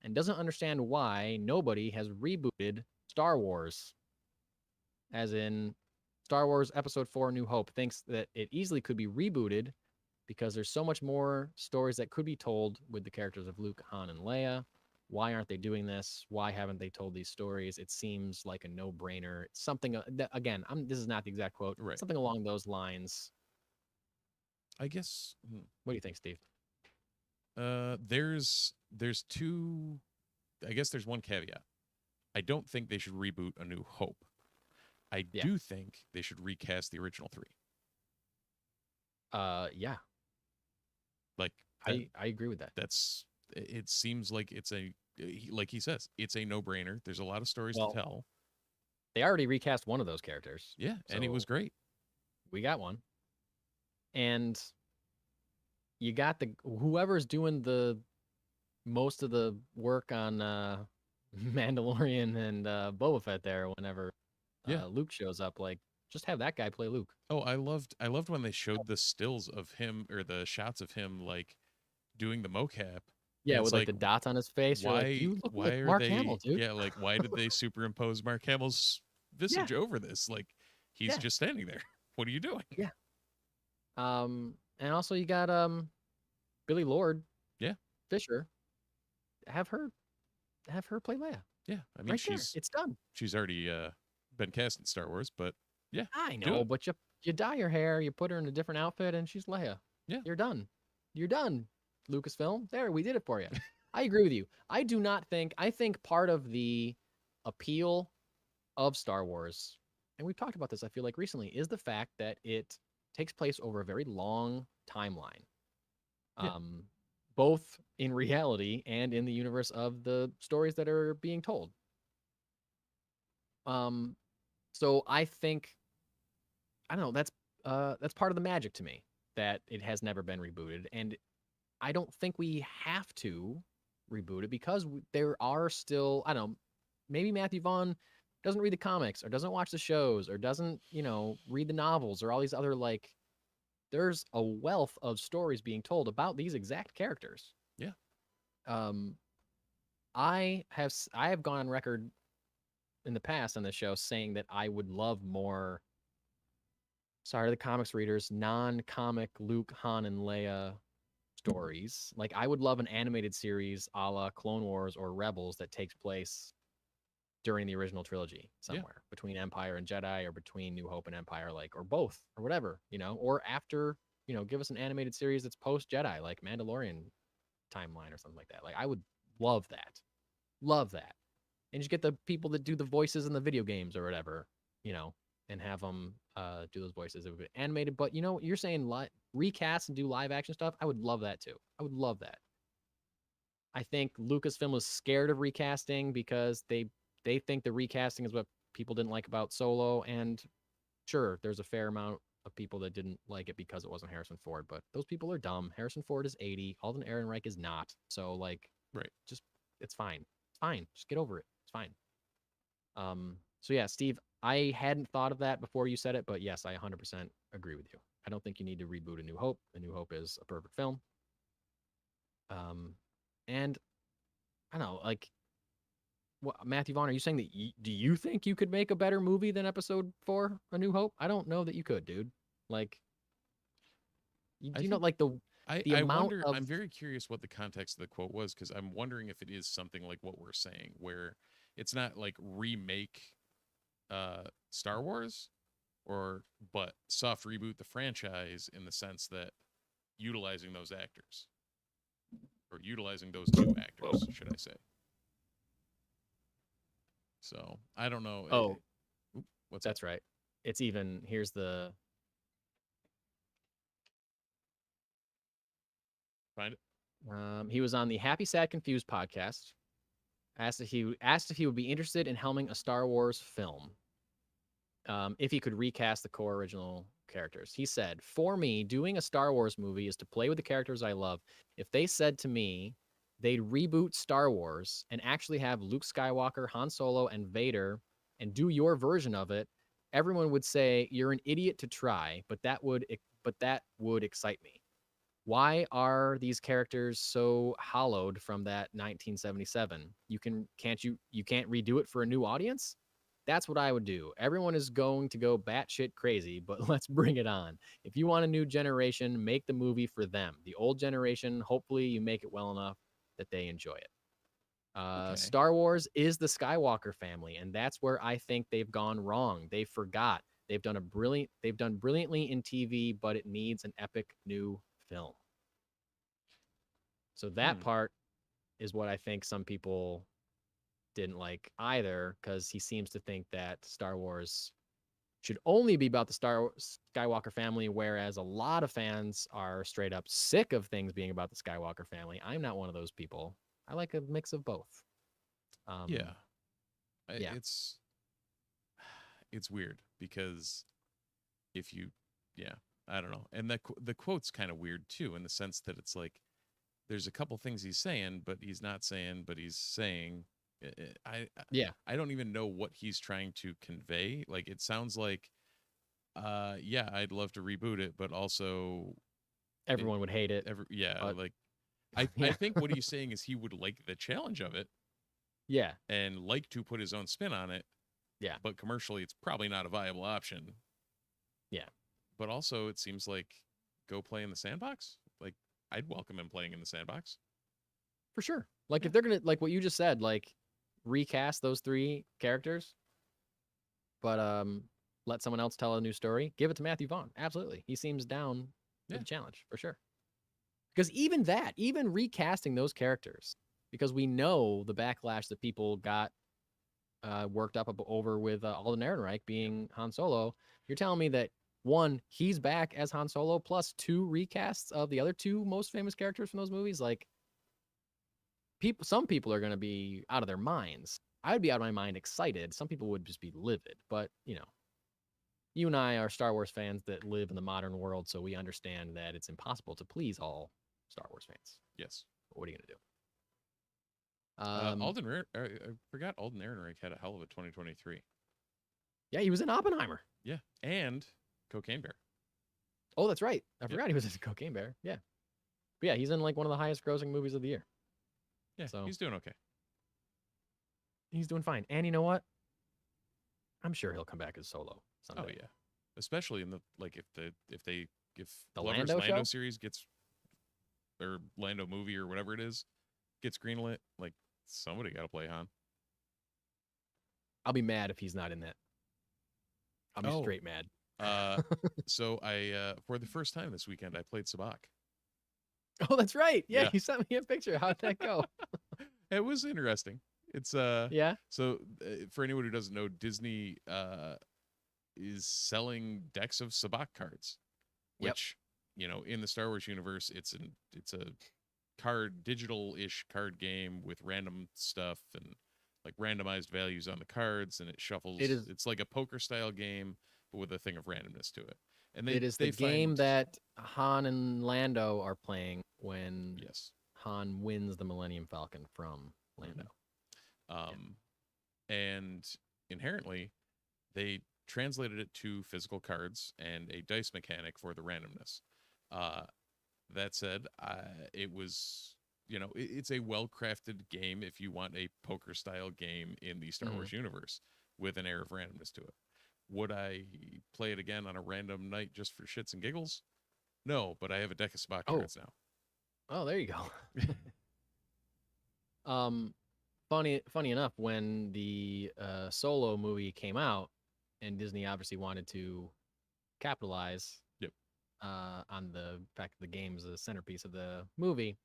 and doesn't understand why nobody has rebooted Star Wars. As in Star Wars Episode 4 New Hope thinks that it easily could be rebooted because there's so much more stories that could be told with the characters of Luke, Han, and Leia. Why aren't they doing this? Why haven't they told these stories? It seems like a no-brainer. It's something, again, this is not the exact quote. Right. Something along those lines. I guess. What do you think, Steve? There's two. I guess there's one caveat. I don't think they should reboot A New Hope. I do think they should recast the original 3. Yeah. Like I agree with that. It seems like it's like he says, it's a no-brainer. There's a lot of stories to tell. They already recast one of those characters. Yeah, and it was great. We got one. And you got whoever's doing the most of the work on Mandalorian and Boba Fett there whenever Luke shows up, like just have that guy play Luke. Oh, I loved when they showed the stills of him or the shots of him like doing the mocap. Yeah, with like the dots on his face. Why? You look why like are Mark they? Hamill, dude. Yeah, like why did they superimpose Mark Hamill's visage over this? Like he's just standing there. What are you doing? Yeah. And also you got Billy Lord. Yeah. Fisher. Have her play Leia. Yeah, I mean it's done. She's already been cast in Star Wars, but yeah, I know, but you dye her hair, you put her in a different outfit, and she's Leia. Yeah, you're done. Lucasfilm, there, we did it for you. I agree with you. I think part of the appeal of Star Wars, and we've talked about this, I feel like recently, is the fact that it takes place over a very long timeline. Yeah. Both in reality and in the universe of the stories that are being told. So I think, I don't know, that's part of the magic to me, that it has never been rebooted, and I don't think we have to reboot it because there are still, I don't know, maybe Matthew Vaughn doesn't read the comics or doesn't watch the shows or doesn't, read the novels or all these other, like, there's a wealth of stories being told about these exact characters. Yeah. I have gone on record in the past on this show saying that I would love more, sorry to the comics readers, non-comic Luke, Han, and Leia stories. Like, I would love an animated series a la Clone Wars or Rebels that takes place during the original trilogy somewhere, between Empire and Jedi, or between New Hope and Empire, like, or both, or whatever, or after, give us an animated series that's post Jedi, like Mandalorian timeline or something like that. Like, I would love that. Love that. And just get the people that do the voices in the video games or whatever, and have them do those voices. It would be animated, but you're saying recast and do live action stuff. I would love that too. I would love that. I think Lucasfilm was scared of recasting because they think the recasting is what people didn't like about Solo, and sure, there's a fair amount of people that didn't like it because it wasn't Harrison Ford, but those people are dumb. Harrison Ford is 80. Alden Ehrenreich is not. So, like, right. Just, it's fine. It's fine. Just get over it. It's fine. So yeah, Steve, I hadn't thought of that before you said it, but yes, I 100% agree with you. I don't think you need to reboot A New Hope. A New Hope is a perfect film. And I don't know, like, what, Matthew Vaughn, are you saying that do you think you could make a better movie than Episode 4, A New Hope? I don't know that you could, dude. Like, like the amount wonder, of... I'm very curious what the context of the quote was, because I'm wondering if it is something like what we're saying, where it's not like remake Star Wars, but soft reboot the franchise in the sense that utilizing those actors, or utilizing those two actors, should I say. So I don't know. Oh, what's that's that? right. It's even, here's the... Find it. He was on the Happy Sad Confused podcast. Asked if he would be interested in helming a Star Wars film, if he could recast the core original characters. He said, "For me, doing a Star Wars movie is to play with the characters I love. If they said to me they'd reboot Star Wars and actually have Luke Skywalker, Han Solo, and Vader and do your version of it, everyone would say you're an idiot to try, but that would excite me. Why are these characters so hollowed from that 1977? You can't redo it for a new audience? That's what I would do. Everyone is going to go batshit crazy, but let's bring it on. If you want a new generation, make the movie for them. The old generation, hopefully you make it well enough that they enjoy it." Okay. Star Wars is the Skywalker family, and that's where I think they've gone wrong. They forgot. They've done brilliantly in TV, but it needs an epic new film. So that part is what I think some people didn't like either, because he seems to think that Star Wars should only be about the Skywalker family, whereas a lot of fans are straight up sick of things being about the Skywalker family. I'm not one of those people. I like a mix of both. Yeah. Yeah. It's weird, because I don't know. And the quote's kind of weird too, in the sense that it's like, there's a couple things he's saying, but he's not saying, but he's saying. I don't even know what he's trying to convey. Like, it sounds like, I'd love to reboot it, but also everyone would hate it. I think what he's saying is he would like the challenge of it. Yeah. And like to put his own spin on it. Yeah. But commercially, it's probably not a viable option. Yeah. But also, it seems like, go play in the sandbox. Like, I'd welcome him playing in the sandbox. For sure. Like, if they're going to, like what you just said, like, recast those three characters, but let someone else tell a new story, give it to Matthew Vaughn. Absolutely. He seems down for the challenge, for sure. Because even recasting those characters because we know the backlash that people got worked up over with Alden Ehrenreich being Han Solo. You're telling me that, one, he's back as Han Solo plus 2 recasts of the other 2 most famous characters from those movies? Like, some people are going to be out of their minds. I would be out of my mind excited. Some people would just be livid. But, you know, you and I are Star Wars fans that live in the modern world, so we understand that it's impossible to please all Star Wars fans. Yes. But what are you going to do? I forgot Alden Ehrenreich had a hell of a 2023. Yeah, he was in Oppenheimer. Yeah, and Cocaine Bear. Oh, that's right. I forgot he was in Cocaine Bear. Yeah. But yeah, he's in like one of the highest grossing movies of the year. Yeah, so he's doing okay. He's doing fine. And you know what? I'm sure he'll come back as Solo someday. Oh yeah, especially in the if the Glover's Lando series gets, or Lando movie or whatever it is, gets greenlit, like somebody got to play Han. I'll be mad if he's not in that. I'll be straight mad. So I for the first time this weekend I played Sabacc. Oh, that's right. Yeah, you sent me a picture. How'd that go? It was interesting. It's yeah. So for anyone who doesn't know, Disney is selling decks of Sabacc cards, which you know, in the Star Wars universe, it's a digital-ish card game with random stuff and like randomized values on the cards, and it shuffles. It's like a poker style game, but with a thing of randomness to it. And it is the game that Han and Lando are playing when Han wins the Millennium Falcon from Lando. And inherently, they translated it to physical cards and a dice mechanic for the randomness. That said, it was, you know, it's a well-crafted game if you want a poker-style game in the Star Wars universe with an air of randomness to it. Would I play it again on a random night just for shits and giggles? No, but I have a deck of Sabacc cards now. Oh, there you go. Funny enough, when the Solo movie came out, and Disney obviously wanted to capitalize on the fact that the game is the centerpiece of the movie,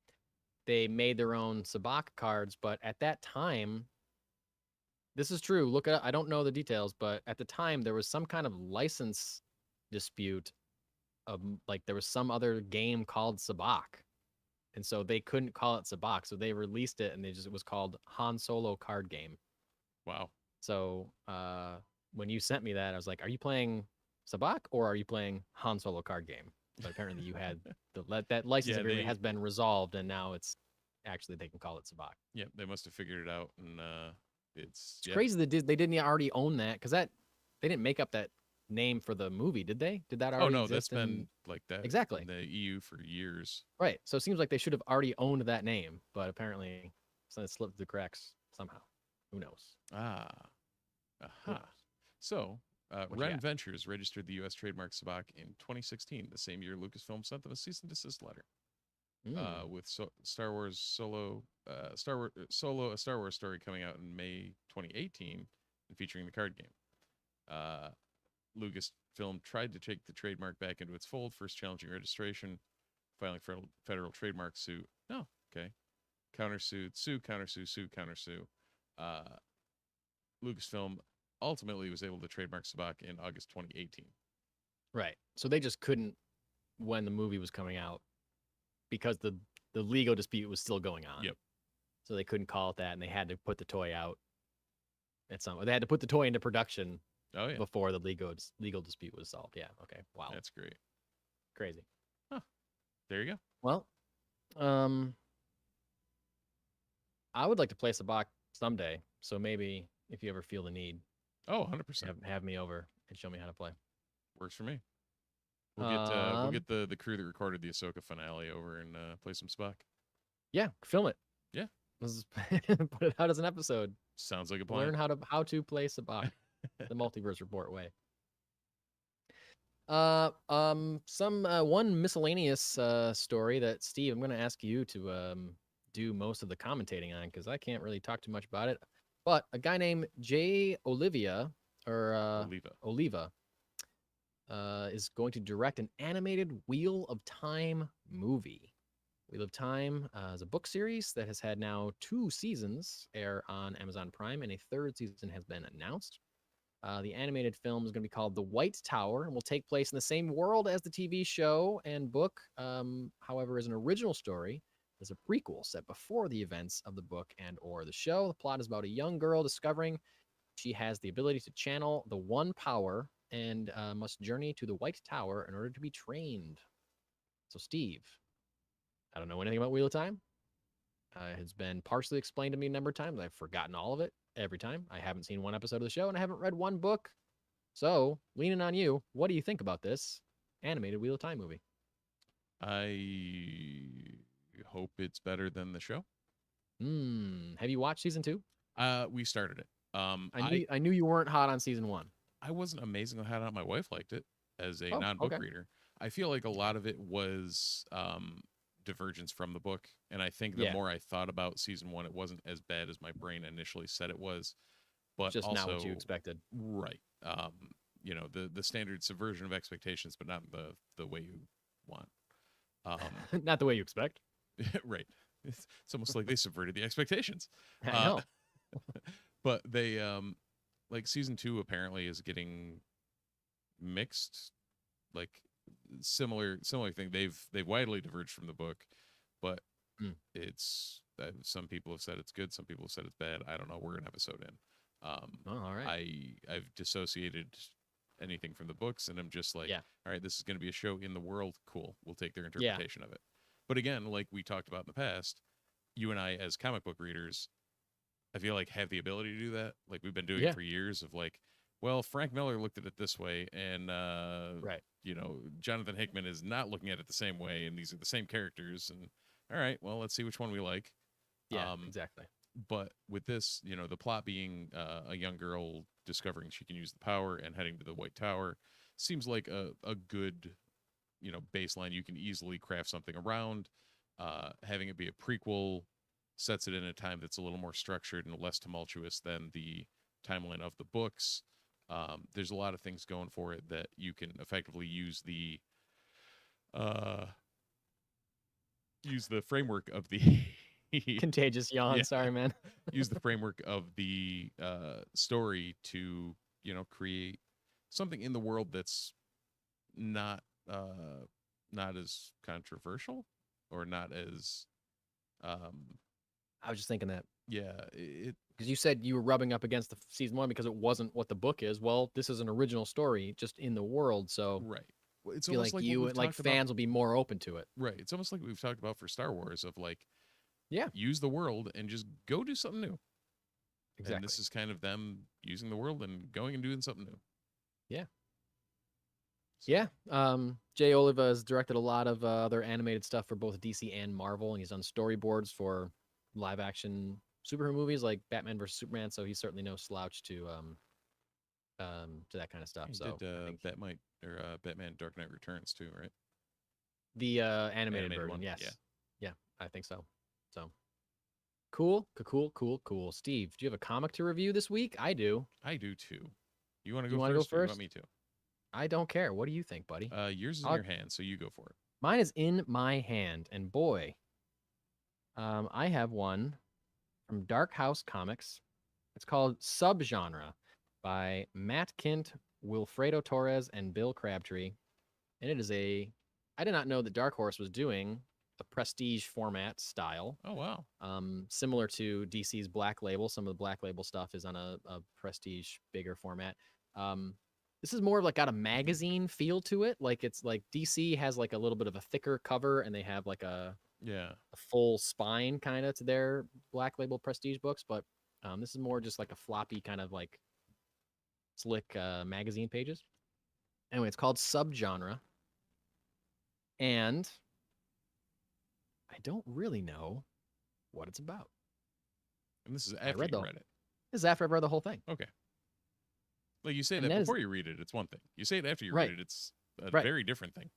they made their own Sabacc cards. But at that time, this is true. Look at, I don't know the details, but at the time there was some kind of license dispute of like there was some other game called Sabacc. And so they couldn't call it Sabacc. So they released it and it was called Han Solo Card Game. Wow. So when you sent me that, I was like, are you playing Sabacc or are you playing Han Solo Card Game? But apparently you had that license agreement has been resolved, and now it's actually they can call it Sabacc. Yeah, they must have figured it out, and it's crazy that they didn't already own that, because they didn't make up that name for the movie, did they? Did that already? Oh no, that's been like that exactly in the EU for years. Right. So it seems like they should have already owned that name, but apparently it slipped through the cracks somehow. Who knows? So, Ren Ventures registered the U.S. trademark Sabacc in 2016, the same year Lucasfilm sent them a cease and desist letter. With Star Wars Solo, a Star Wars story coming out in May 2018 and featuring the card game. Lucasfilm tried to take the trademark back into its fold, first challenging registration, filing federal trademark suit. Oh, okay. Countersued, sue, countersue, sue, countersue. Lucasfilm ultimately was able to trademark Sabacc in August 2018. Right. So they just couldn't when the movie was coming out because the legal dispute was still going on. Yep. So they couldn't call it that, and they had to put the toy out. They had to put the toy into production before the legal dispute was solved. Yeah. Okay. Wow. That's great. Crazy. Huh. There you go. Well, I would like to play Sabacc someday. So maybe if you ever feel the need. Oh, 100%. Have me over and show me how to play. Works for me. We'll get the crew that recorded the Ahsoka finale over and play some Sabacc. Yeah, film it. Yeah. Let's put it out as an episode. Sounds like a plan. Learn how to play Sabacc the Multiverse Report way. One miscellaneous story that Steve, I'm going to ask you to do most of the commentating on, because I can't really talk too much about it. But a guy named Oliva is going to direct an animated Wheel of Time movie. Wheel of Time is a book series that has had now 2 seasons air on Amazon Prime, and a 3rd season has been announced. The animated film is going to be called The White Tower and will take place in the same world as the TV show and book. However, as an original story, as a prequel set before the events of the book and or the show. The plot is about a young girl discovering she has the ability to channel the one power and must journey to the White Tower in order to be trained. So, Steve, I don't know anything about Wheel of Time. It has been partially explained to me a number of times. I've forgotten all of it every time. I haven't seen one episode of the show, and I haven't read one book. So, leaning on you, what do you think about this animated Wheel of Time movie? I hope it's better than the show. Have you watched season 2? We started it. I knew you weren't hot on season 1. I wasn't amazingly hot on it. My wife liked it as a non-book okay. reader. I feel like a lot of it was divergence from the book, and I think the more I thought about season 1, it wasn't as bad as my brain initially said it was. But just also, not what you expected, right? You know, the standard subversion of expectations, but not the way you want. Not the way you expect. Right. It's almost like they subverted the expectations. I know. But they like season 2 apparently is getting mixed, like similar thing. They've widely diverged from the book, but it's some people have said it's good, some people have said it's bad. I don't know. We're an episode in. All right. I've dissociated anything from the books, and I'm just like, all right, this is going to be a show in the world. Cool. We'll take their interpretation of it. But again, like we talked about in the past, you and I as comic book readers, I feel like have the ability to do that. Like we've been doing it for years of like, well, Frank Miller looked at it this way, and you know, Jonathan Hickman is not looking at it the same way, and these are the same characters, and all right, well, let's see which one we like. Yeah, exactly. But with this, you know, the plot being a young girl discovering she can use the power and heading to the White Tower seems like a good, you know, baseline you can easily craft something around. Having it be a prequel sets it in a time that's a little more structured and less tumultuous than the timeline of the books. There's a lot of things going for it that you can effectively use the framework of the contagious yawn. Sorry, man. Use the framework of the story to, you know, create something in the world that's not as controversial or not as I was just thinking that. Yeah, because you said you were rubbing up against the season 1 because it wasn't what the book is. Well, this is an original story just in the world, so right. Well, it's I feel almost like you and like fans will be more open to it. Right. It's almost like we've talked about for Star Wars of like, use the world and just go do something new. Exactly. And this is kind of them using the world and going and doing something new. Yeah. So. Yeah. Jay Oliva has directed a lot of other animated stuff for both DC and Marvel, and he's done storyboards for live action superhero movies like Batman vs Superman. So he's certainly no slouch to that kind of stuff. He so did Batman Dark Knight Returns too, right? The animated version, one. Yes. Yeah, I think so. So cool. Steve, do you have a comic to review this week? I do. I do too. You want to go first? Or you want me to? I don't care. What do you think, buddy? Yours is in your hand, so you go for it. Mine is in my hand, and boy, I have one from Dark House Comics. It's called Subgenre by Matt Kint, Wilfredo Torres, and Bill Crabtree. And it is I did not know that Dark Horse was doing a prestige format style. Oh, wow. Similar to DC's Black Label. Some of the Black Label stuff is on a prestige, bigger format. This is more of like got a magazine feel to it. Like it's like DC has like a little bit of a thicker cover, and they have like a full spine kind of to their Black Label prestige books. But this is more just like a floppy kind of like slick magazine pages. Anyway, it's called Subgenre. And I don't really know what it's about. And this is after you read it. This is after I've read the whole thing. Okay. Like you say that before you read it, it's one thing. You say it after you read it, it's a very different thing.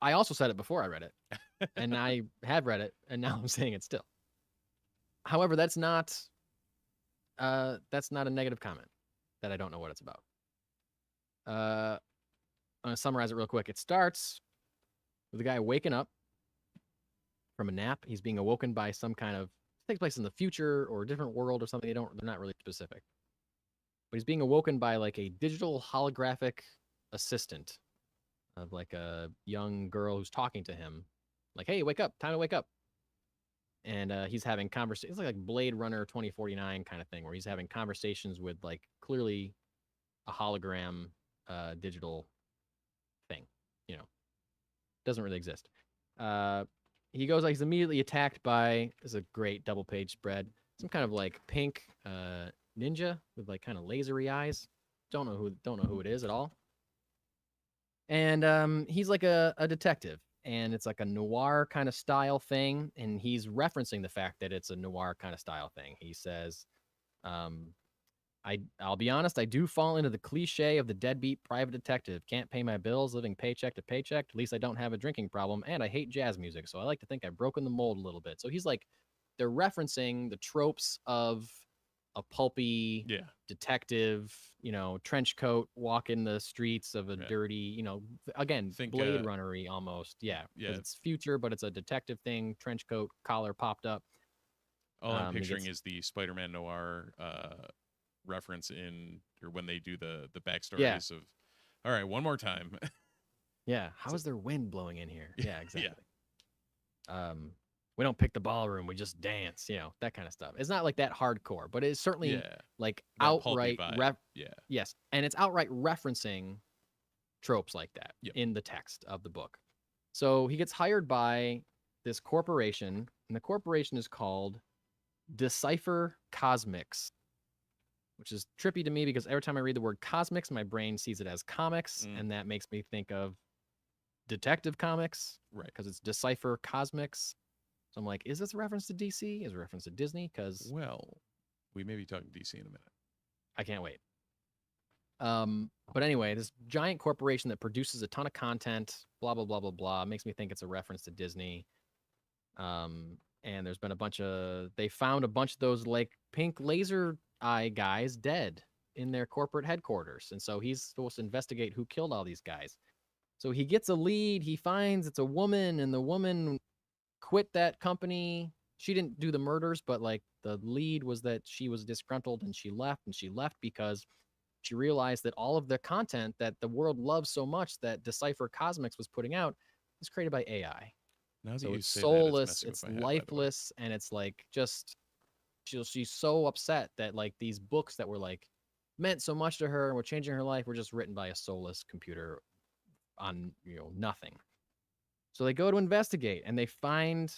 I also said it before I read it. And I have read it, and now I'm saying it still. However, that's not a negative comment that I don't know what it's about. I'm going to summarize it real quick. It starts with a guy waking up from a nap. He's being awoken by some kind of takes place in the future or a different world or something. They're not really specific. But he's being awoken by like a digital holographic assistant of like a young girl who's talking to him. Like, hey, wake up, time to wake up. And he's having conversations. It's like Blade Runner 2049 kind of thing, where he's having conversations with like clearly a hologram digital thing. You know, doesn't really exist. He goes like he's immediately attacked by, this is a great double page spread, some kind of like pink ninja with like kind of lasery eyes. Don't know who it is at all. And he's like a detective, and it's like a noir kind of style thing, and he's referencing the fact that it's a noir kind of style thing. He says, I'll be honest, I do fall into the cliche of the deadbeat private detective. Can't pay my bills, living paycheck to paycheck. At least I don't have a drinking problem, and I hate jazz music, so I like to think I've broken the mold a little bit. So he's like, they're referencing the tropes of a pulpy detective, you know, trench coat, walking the streets of a dirty, you know, again, Blade Runner-y almost. Yeah. It's future, but it's a detective thing, trench coat, collar popped up. All I'm picturing is the Spider-Man noir reference or when they do the backstories of, all right, one more time. How is there wind blowing in here? Yeah, exactly. We don't pick the ballroom, we just dance, you know, that kind of stuff. It's not like that hardcore, but it's certainly like outright yes, and it's outright referencing tropes like that in the text of the book. So he gets hired by this corporation, and the corporation is called Decipher Cosmics, which is trippy to me because every time I read the word cosmics, my brain sees it as comics, and that makes me think of Detective Comics, right? Because it's Decipher Cosmics. So I'm like, is this a reference to DC? Is it a reference to Disney? Because we may be talking DC in a minute. I can't wait. But anyway, this giant corporation that produces a ton of content, blah blah blah blah blah, makes me think it's a reference to Disney. And there's been they found a bunch of those like pink laser eye guys dead in their corporate headquarters, and so he's supposed to investigate who killed all these guys. So he gets a lead. He finds it's a woman, and the woman quit that company. She didn't do the murders, but like the lead was that she was disgruntled and she left because she realized that all of the content that the world loves so much that Decipher Cosmics was putting out was created by AI. So it's soulless, it's lifeless, and it's like just she's so upset that like these books that were like meant so much to her and were changing her life were just written by a soulless computer on, you know, nothing. So they go to investigate, and they find,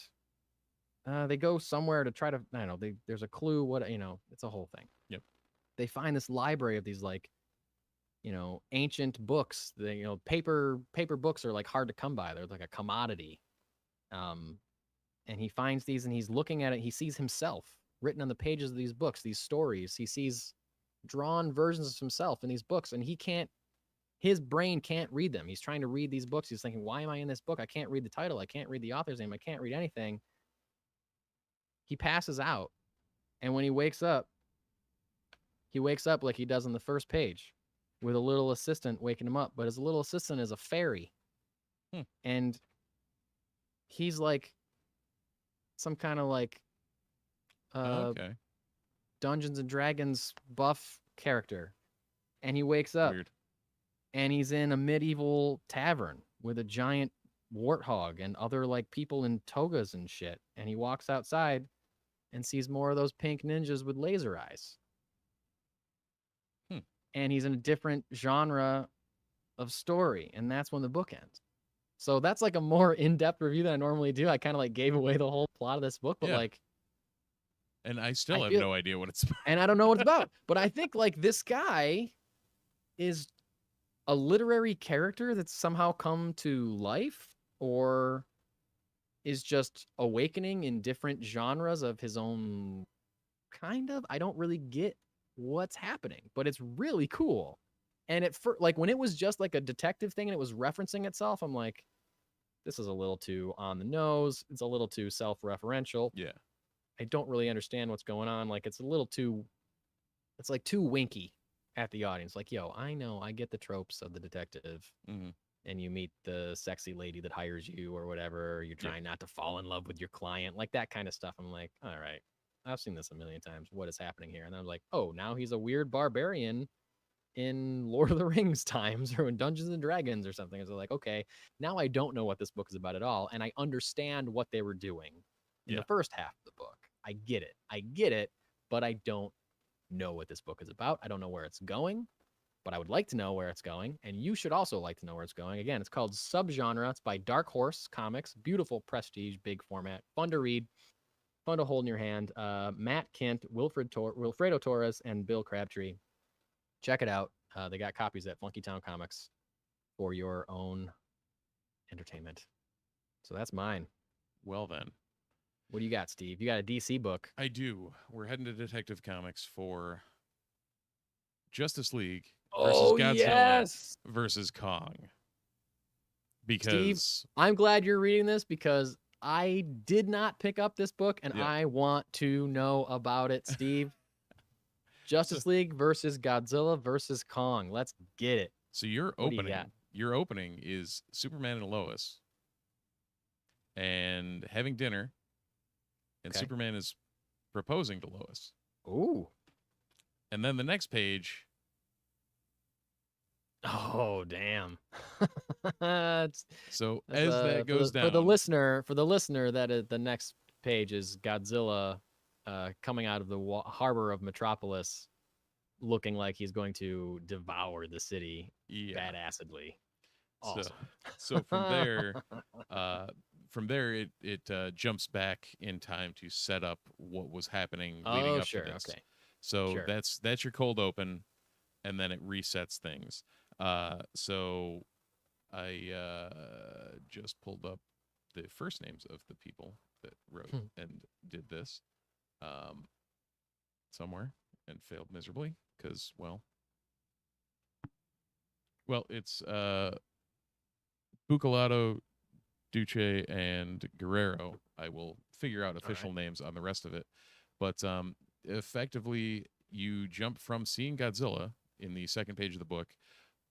they go somewhere to try to, I don't know, there's a clue, it's a whole thing. Yep. They find this library of these, like, you know, ancient books. You know, paper books are, like, hard to come by. They're like a commodity. And he finds these, and he's looking at it. He sees himself written on the pages of these books, these stories. He sees drawn versions of himself in these books, and his brain can't read them. He's trying to read these books. He's thinking, why am I in this book? I can't read the title. I can't read the author's name. I can't read anything. He passes out. And when he wakes up like he does on the first page with a little assistant waking him up. But his little assistant is a fairy. And he's like some kind of like Dungeons and Dragons buff character. And he wakes up. Weird. And he's in a medieval tavern with a giant warthog and other like people in togas and shit. And he walks outside and sees more of those pink ninjas with laser eyes. And he's in a different genre of story. And that's when the book ends. So that's like a more in-depth review than I normally do. I kind of like gave away the whole plot of this book, but like. And I still have no idea what it's about. And I don't know what it's about. But I think like this guy is a literary character that's somehow come to life, or is just awakening in different genres of his own kind of. I don't really get what's happening, but it's really cool. And like when it was just like a detective thing and it was referencing itself, I'm like, this is a little too on the nose. It's a little too self-referential. Yeah. I don't really understand what's going on. Like it's like too winky at the audience. Like, yo, I know, I get the tropes of the detective. and you meet the sexy lady that hires you or whatever. Or you're Yeah. trying not to fall in love with your client, like that kind of stuff. I'm like, all right, I've seen this a million times. What is happening here? And I was like, oh, now he's a weird barbarian in Lord of the Rings times or in Dungeons and Dragons or something. So like, okay, now I don't know what this book is about at all, and I understand what they were doing in the first half of the book. I get it, but I don't know what this book is about. I don't know where it's going, but I would like to know where it's going, and you should also like to know where it's going. Again, it's called Subgenre. It's by Dark Horse Comics. Beautiful, prestige, big format, fun to read, fun to hold in your hand. Matt Kent, Wilfredo Torres, and Bill Crabtree. Check it out. They got copies at Funky Town Comics for your own entertainment. So that's mine. Well then. What do you got, Steve? You got a DC book. I do. We're heading to Detective Comics for Justice League versus Godzilla versus Kong. Because Steve, I'm glad you're reading this because I did not pick up this book and I want to know about it, Steve. Justice League versus Godzilla versus Kong. Let's get it. So your opening is Superman and Lois and having dinner, and Superman is proposing to Lois. Ooh. And then the next page. Oh, damn. So as that goes down. For the listener, that is, the next page is Godzilla coming out of the harbor of Metropolis, looking like he's going to devour the city badassedly. Awesome. So from there, it jumps back in time to set up what was happening leading up to this. Okay. So that's your cold open, and then it resets things. So I just pulled up the first names of the people that wrote and did this somewhere and failed miserably because, well, it's Bucalato, Duce, and Guerrero. I will figure out official names on the rest of it. But effectively, you jump from seeing Godzilla in the second page of the book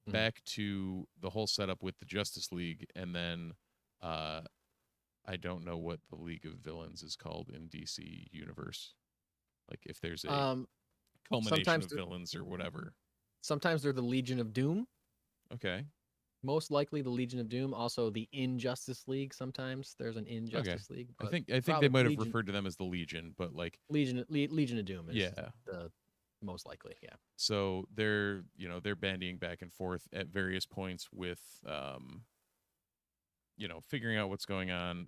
back to the whole setup with the Justice League, and then I don't know what the League of Villains is called in DC Universe. Like if there's a culmination of villains or whatever. Sometimes they're the Legion of Doom. Okay. Most likely the Legion of Doom. Also the Injustice League. Sometimes there's an Injustice League. I think they might have referred to them as the Legion, but like Legion of Doom is the most likely. Yeah. So they're bandying back and forth at various points with figuring out what's going on.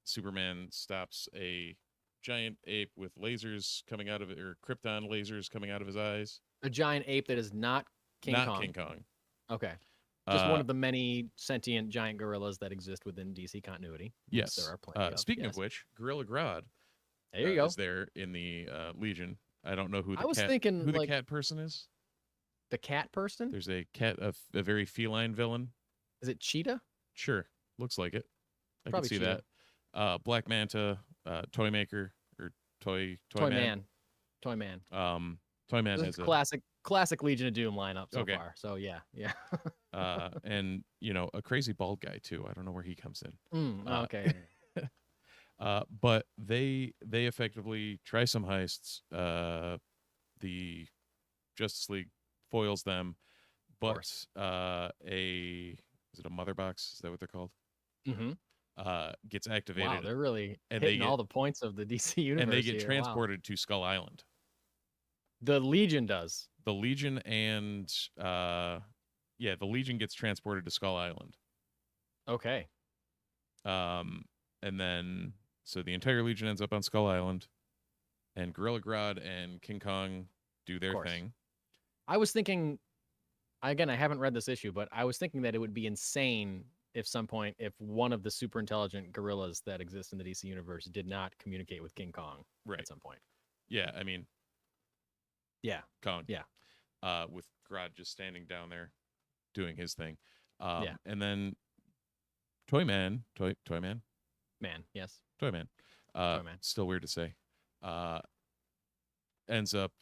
Superman stops a giant ape with lasers coming out of it, or Krypton lasers coming out of his eyes. A giant ape that is not King Kong. Not King Kong. Okay. Just one of the many sentient giant gorillas that exist within DC continuity. Yes. There are plenty speaking of which, Gorilla Grodd there you go. is there in the Legion. I don't know who the cat person is. The cat person? There's a cat, a very feline villain. Is it Cheetah? Sure. Looks like it. I Probably can see Cheetah. that. Black Manta, Toy Maker, or Toy Man. Toy Man. Toy Man is a classic Legion of Doom lineup so far. So yeah. And a crazy bald guy too. I don't know where he comes in. Okay. But they effectively try some heists. The Justice League foils them, but is it a mother box? Is that what they're called? Mm-hmm. Gets activated. Wow, they're really hitting all the points of the DC universe. And they get transported to Skull Island. The Legion does. The Legion and the Legion gets transported to Skull Island. Okay. And then so the entire Legion ends up on Skull Island, and Gorilla Grodd and King Kong do their thing. I was thinking, again, I haven't read this issue, but I was thinking that it would be insane if one of the super intelligent gorillas that exist in the DC universe did not communicate with King Kong at some point. Yeah, I mean, Kong. Yeah. With Grodd just standing down there doing his thing. And then Toyman. Still weird to say. Ends up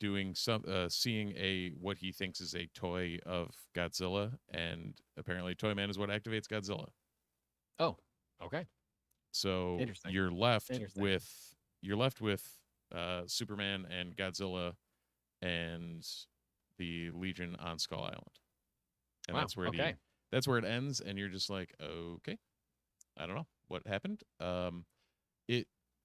doing some seeing what he thinks is a toy of Godzilla, and apparently Toyman is what activates Godzilla. Oh, okay. So Interesting. you're left with Superman and Godzilla and the Legion on Skull Island, and Wow, that's where it ends, and you're just like, okay, I don't know what happened.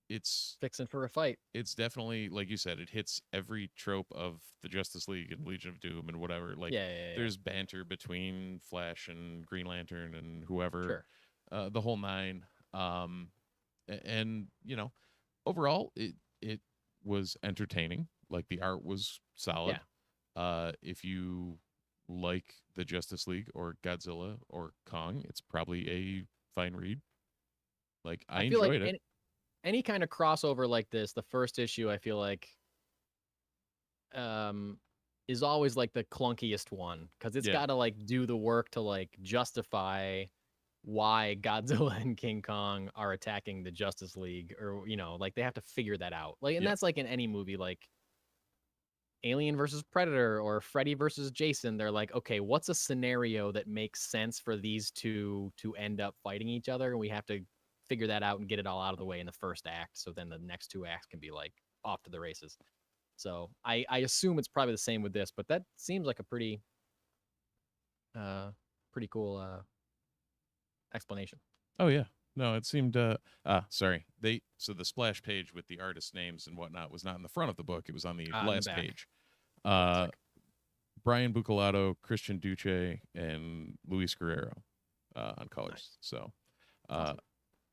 It's fixing for a fight. It's definitely, like you said, it hits every trope of the Justice League and Legion of Doom and whatever. Like, there's banter between Flash and Green Lantern and whoever, the whole nine. And you know, overall, it was entertaining. Like, the art was solid. If you like the Justice League or Godzilla or Kong, it's probably a fine read. Like, I enjoyed it. Any kind of crossover like this, the first issue, I feel like, is always like the clunkiest one, because it's got to like do the work to like justify why Godzilla and King Kong are attacking the Justice League, or like they have to figure that out. Like, and that's like in any movie, like Alien versus Predator or Freddy versus Jason. They're like, okay, what's a scenario that makes sense for these two to end up fighting each other, and we have to figure that out and get it all out of the way in the first act, so then the next two acts can be like off to the races. So I assume it's probably the same with this, but that seems like a pretty cool explanation. Oh yeah, no, it seemed sorry, so the splash page with the artist names and whatnot was not in the front of the book, it was on the last page. Brian Bucalato, Christian Duce, and Luis Guerrero on colors. Nice. So awesome.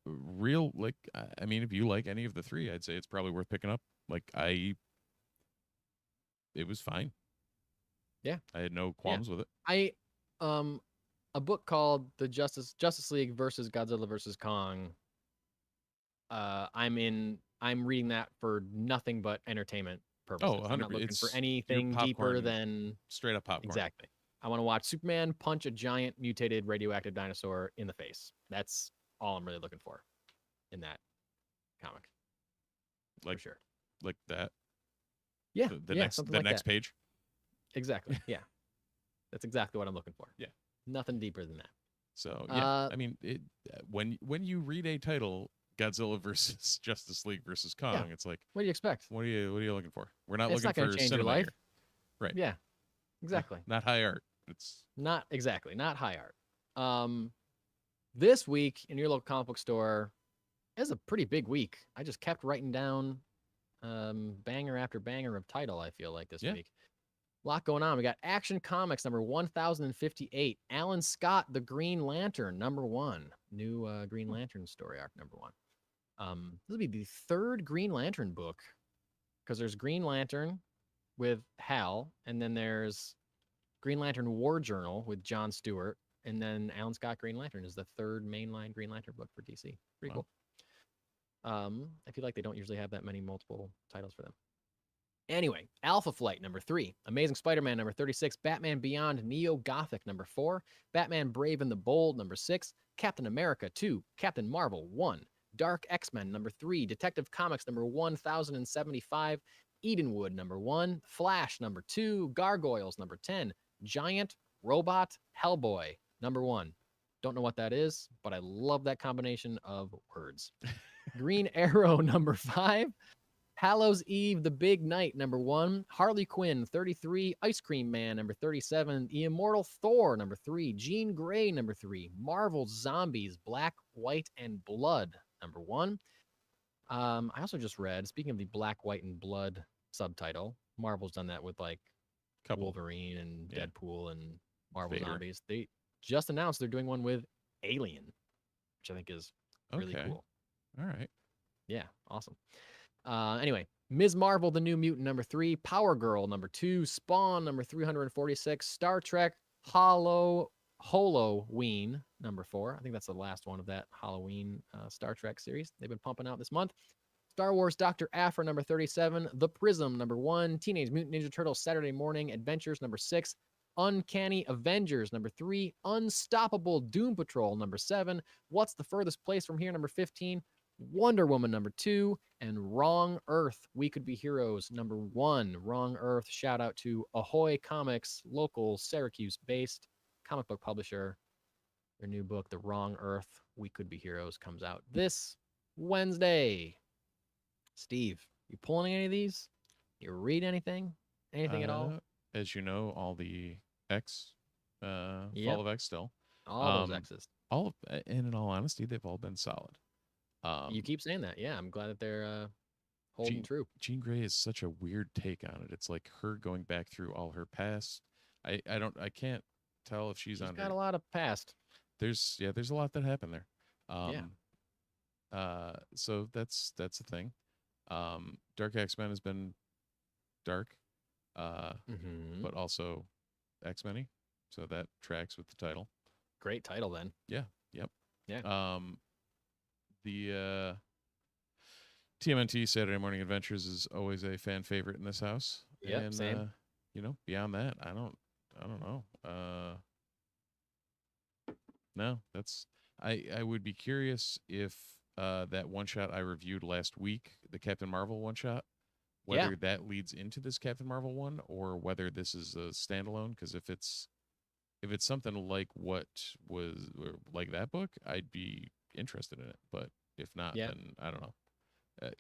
Real, like, I mean, if you like any of the three, I'd say it's probably worth picking up. Like, it was fine. Yeah, I had no qualms with it. A book called The Justice League versus Godzilla versus Kong. I'm reading that for nothing but entertainment purposes. Oh, 100%. I'm not looking for anything deeper than straight up popcorn. Exactly. I want to watch Superman punch a giant mutated radioactive dinosaur in the face. That's all I'm really looking for in that comic. Like, for sure. Like that. Yeah. The next page. Exactly. Yeah. That's exactly what I'm looking for. Yeah. Nothing deeper than that. So yeah, I mean, when you read a title, Godzilla versus Justice League versus Kong, it's like, what do you expect? What are you looking for? We're not it's looking not for change cinema your life. Here. Right. Yeah. Exactly. Not high art. It's not high art. This week in your local comic book store is a pretty big week. I just kept writing down banger after banger of title, I feel like, this week. A lot going on. We got Action Comics number 1058. Alan Scott, The Green Lantern, number 1. New Green Lantern story arc, number 1. This will be the third Green Lantern book, because there's Green Lantern with Hal, and then there's Green Lantern War Journal with John Stewart, and then Alan Scott Green Lantern is the third mainline Green Lantern book for DC. Pretty cool. I feel like they don't usually have that many multiple titles for them. Anyway, Alpha Flight number 3, Amazing Spider-Man number 36, Batman Beyond Neo Gothic number 4, Batman Brave and the Bold number 6, Captain America 2, Captain Marvel 1, Dark X-Men number 3, Detective Comics number 1075, Edenwood number 1, Flash number 2, Gargoyles number 10, Giant Robot Hellboy number 1. Don't know what that is, but I love that combination of words. Green Arrow number 5, Hallows Eve, The Big Night, number 1. Harley Quinn, 33. Ice Cream Man, number 37. The Immortal Thor, number 3. Jean Grey, number 3. Marvel Zombies, Black, White, and Blood, number 1. I also just read, speaking of the Black, White, and Blood subtitle, Marvel's done that with like Wolverine and Deadpool and Marvel Zombies. They just announced they're doing one with Alien, which I think is really cool. All right. Yeah, awesome. Anyway, Ms. Marvel, The New Mutant, number 3, Power Girl, number 2, Spawn, number 346, Star Trek Halloween, number 4. I think that's the last one of that Halloween Star Trek series they've been pumping out this month. Star Wars Dr. Aphra, number 37, The Prism, number 1, Teenage Mutant Ninja Turtles Saturday Morning Adventures, number 6, Uncanny Avengers, number 3, Unstoppable Doom Patrol, number 7, What's the Furthest Place from Here, number 15, Wonder Woman number 2, and Wrong Earth, We Could Be Heroes number 1. Wrong Earth, shout out to Ahoy Comics, local Syracuse-based comic book publisher. Their new book, The Wrong Earth, We Could Be Heroes, comes out this Wednesday. Steve, you pulling any of these? You read anything? Anything at all? As you know, all the X, Yep. Fall of X still. All those X's. And in all honesty, they've all been solid. You keep saying that. Yeah, I'm glad that they're holding true. Jean Grey is such a weird take on it. It's like her going back through all her past. I can't tell if she's on. Got a lot of past. There's a lot that happened there. So that's the thing. Dark X-Men has been dark, but also X-Men-y, so that tracks with the title. Great title then. Yeah. Yep. Yeah. The TMNT Saturday Morning Adventures is always a fan favorite in this house. Yeah, and, same. Beyond that, I don't know. No, that's I would be curious if that one shot I reviewed last week, the Captain Marvel one shot, whether that leads into this Captain Marvel one or whether this is a standalone. Because if it's something like what was or like that book, I'd be interested in it. But if not, then I don't know.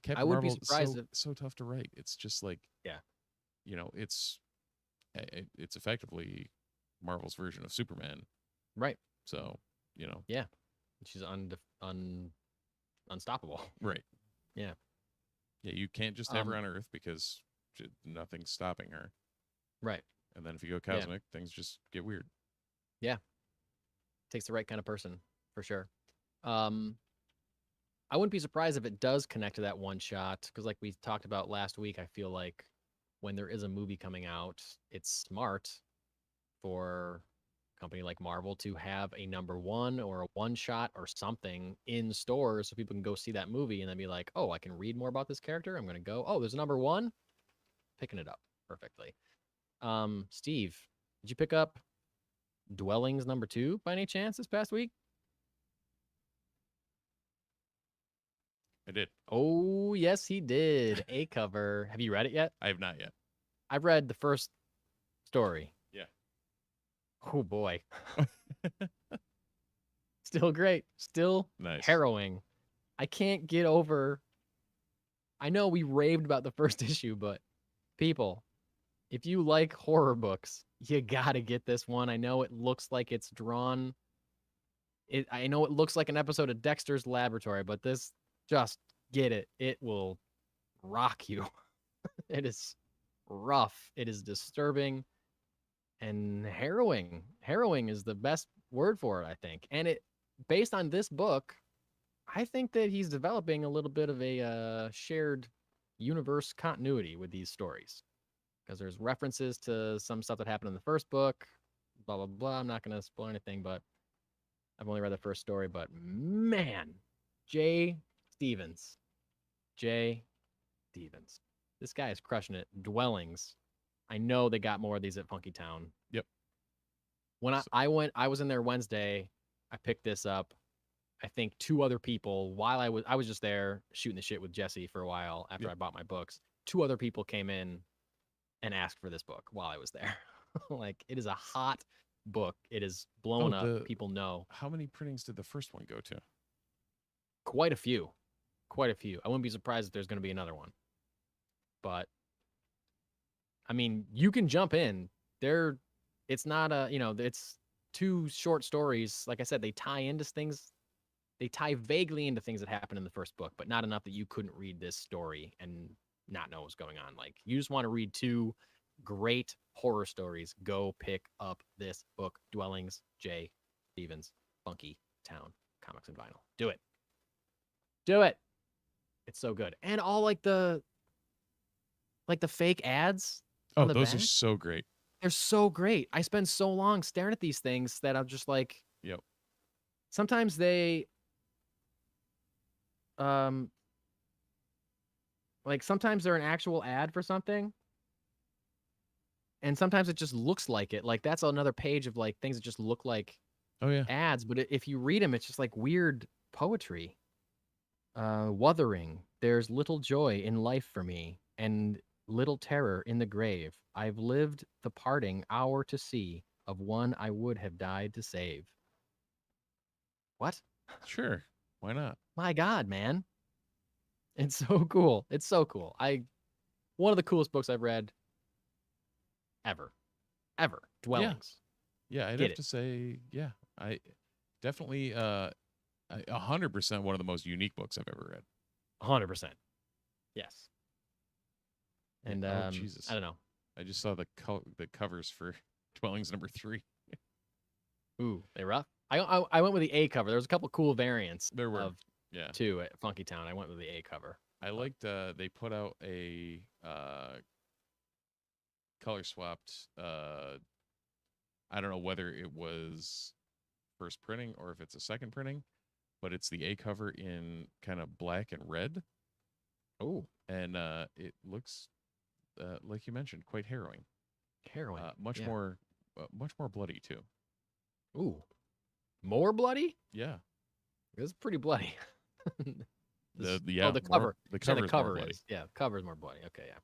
Captain Marvel is so tough to write. It's just like it's effectively Marvel's version of Superman, right? So she's unstoppable, right? Yeah. You can't just have her on Earth because nothing's stopping her, right? And then if you go cosmic, things just get weird. Yeah, takes the right kind of person for sure. I wouldn't be surprised if it does connect to that one shot, because like we talked about last week, I feel like when there is a movie coming out, it's smart for a company like Marvel to have a number 1 or a one shot or something in stores so people can go see that movie and then be like, oh, I can read more about this character. I'm going to go, oh, there's a number 1. Picking it up perfectly. Steve, did you pick up Dwellings number 2 by any chance this past week? I did. Oh, yes, he did. A cover. Have you read it yet? I have not yet. I've read the first story. Yeah. Oh, boy. Still great. Still nice. Harrowing. I can't get over. I know we raved about the first issue, but people, if you like horror books, you got to get this one. I know it looks like it's drawn. I know it looks like an episode of Dexter's Laboratory, but this, just get it. It will rock you. It is rough. It is disturbing and harrowing. Harrowing is the best word for it, I think. And it, based on this book, I think that he's developing a little bit of a shared universe continuity with these stories, because there's references to some stuff that happened in the first book, blah, blah, blah. I'm not going to spoil anything, but I've only read the first story, but man, J. Stevens. This guy is crushing it. Dwellings. I know they got more of these at Funky Town. Yep. When I was in there Wednesday. I picked this up. I think 2 other people, while I was just there shooting the shit with Jesse for a while after I bought my books. 2 other people came in and asked for this book while I was there. Like, it is a hot book. It is blowing up. People know. How many printings did the first one go to? Quite a few. I wouldn't be surprised if there's going to be another one. But I mean, you can jump in there. It's not it's 2 short stories. Like I said, they tie into things. They tie vaguely into things that happened in the first book, but not enough that you couldn't read this story and not know what's going on. Like, you just want to read 2 great horror stories. Go pick up this book, Dwellings, J. Stevens, Funky Town, Comics and Vinyl. Do it. It's so good. And all like the fake ads. Oh, those are so great. They're so great. I spend so long staring at these things that I'm just like, yep. Sometimes they, sometimes they're an actual ad for something. And sometimes it just looks like it. Like, that's another page of like things that just look like ads. But if you read them, it's just like weird poetry. Wuthering, there's little joy in life for me, and little terror in the grave. I've lived the parting hour to see of one I would have died to save. What? Sure. Why not? My God, man. It's so cool. It's so cool. One of the coolest books I've read ever. Ever. Dwellings. Yeah, I'd Get have it. to say, yeah, I definitely 100% one of the most unique books I've ever read. 100%. Yes. Yeah, And oh Jesus, I don't know. I just saw the covers for Dwellings number 3. Ooh, they rough. I went with the A cover. There was a couple cool variants There were, of yeah. 2 at Funky Town. I went with the A cover. I liked they put out a color swapped. I don't know whether it was first printing or if it's a second printing, but it's the A cover in kind of black and red. Oh, and it looks like you mentioned, quite harrowing. harrowing. Much more bloody too. Ooh, more bloody? Yeah. It's pretty bloody. The the cover. The You're saying cover the cover bloody. is. Yeah, the cover is more bloody. Okay, yeah.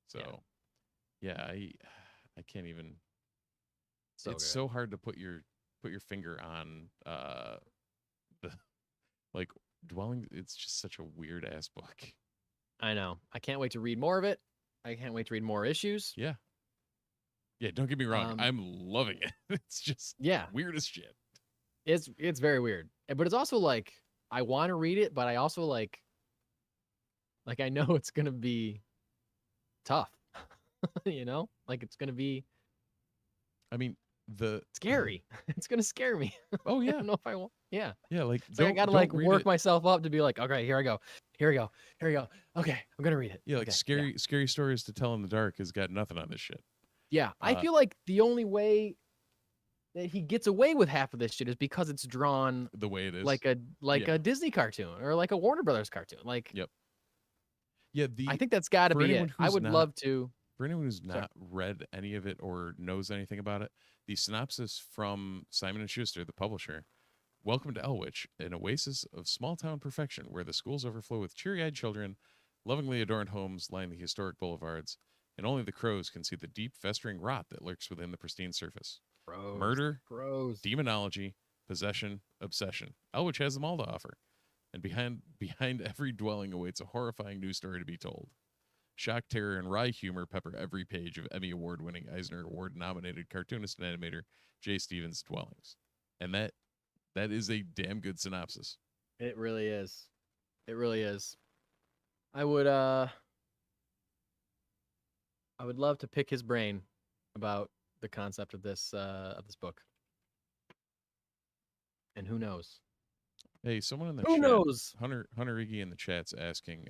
So, yeah, I can't even. So it's good. so hard to put your finger on the like Dwelling. It's just such a weird ass book. I know. I can't wait to read more of it. I can't wait to read more issues. Yeah. Yeah, don't get me wrong. I'm loving it. It's just weird as shit. It's very weird. But it's also like I want to read it, but I also like I know it's going to be tough. You know? Like it's going to be I mean, scary. It's going to scare me. Oh yeah. I don't know if I want. Yeah. Yeah, like so I got to like work myself up to be like, okay, here I go. Here we go. Here we go. Okay, I'm going to read it. Yeah, like okay, scary stories to tell in the dark has got nothing on this shit. Yeah, I feel like the only way that he gets away with half of this shit is because it's drawn the way it is, like a Disney cartoon or like a Warner Brothers cartoon. Like, yep. Yeah, I think that's got to be it. I would love to. For anyone who's not read any of it or knows anything about it, the synopsis from Simon & Schuster, the publisher: welcome to Elwich, an oasis of small-town perfection where the schools overflow with cheery-eyed children, lovingly adorned homes line the historic boulevards, and only the crows can see the deep, festering rot that lurks within the pristine surface. Murder, demonology, possession, obsession. Elwich has them all to offer. And behind every dwelling awaits a horrifying new story to be told. Shock, terror, and wry humor pepper every page of Emmy Award-winning, Eisner Award-nominated cartoonist and animator Jay Stevens' Dwellings. And that is a damn good synopsis. It really is. It really is. I would love to pick his brain about the concept of this book. And who knows? Hey, someone in the who chat, knows? Hunter Iggy in the chat's asking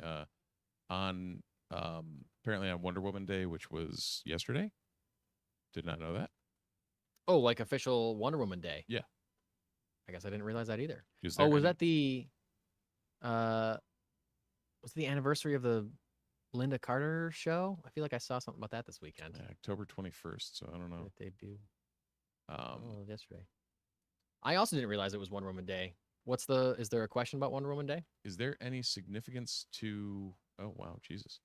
on apparently on Wonder Woman Day, which was yesterday. Did not know that. Oh, like official Wonder Woman Day. Yeah. I guess I didn't realize that either. Oh, was that the was it the anniversary of the Linda Carter show? I feel like I saw something about that this weekend. Yeah, October 21st, so I don't know. Debut. Yesterday. I also didn't realize it was Wonder Woman Day. Is there a question about Wonder Woman Day? Is there any significance to oh wow, Jesus.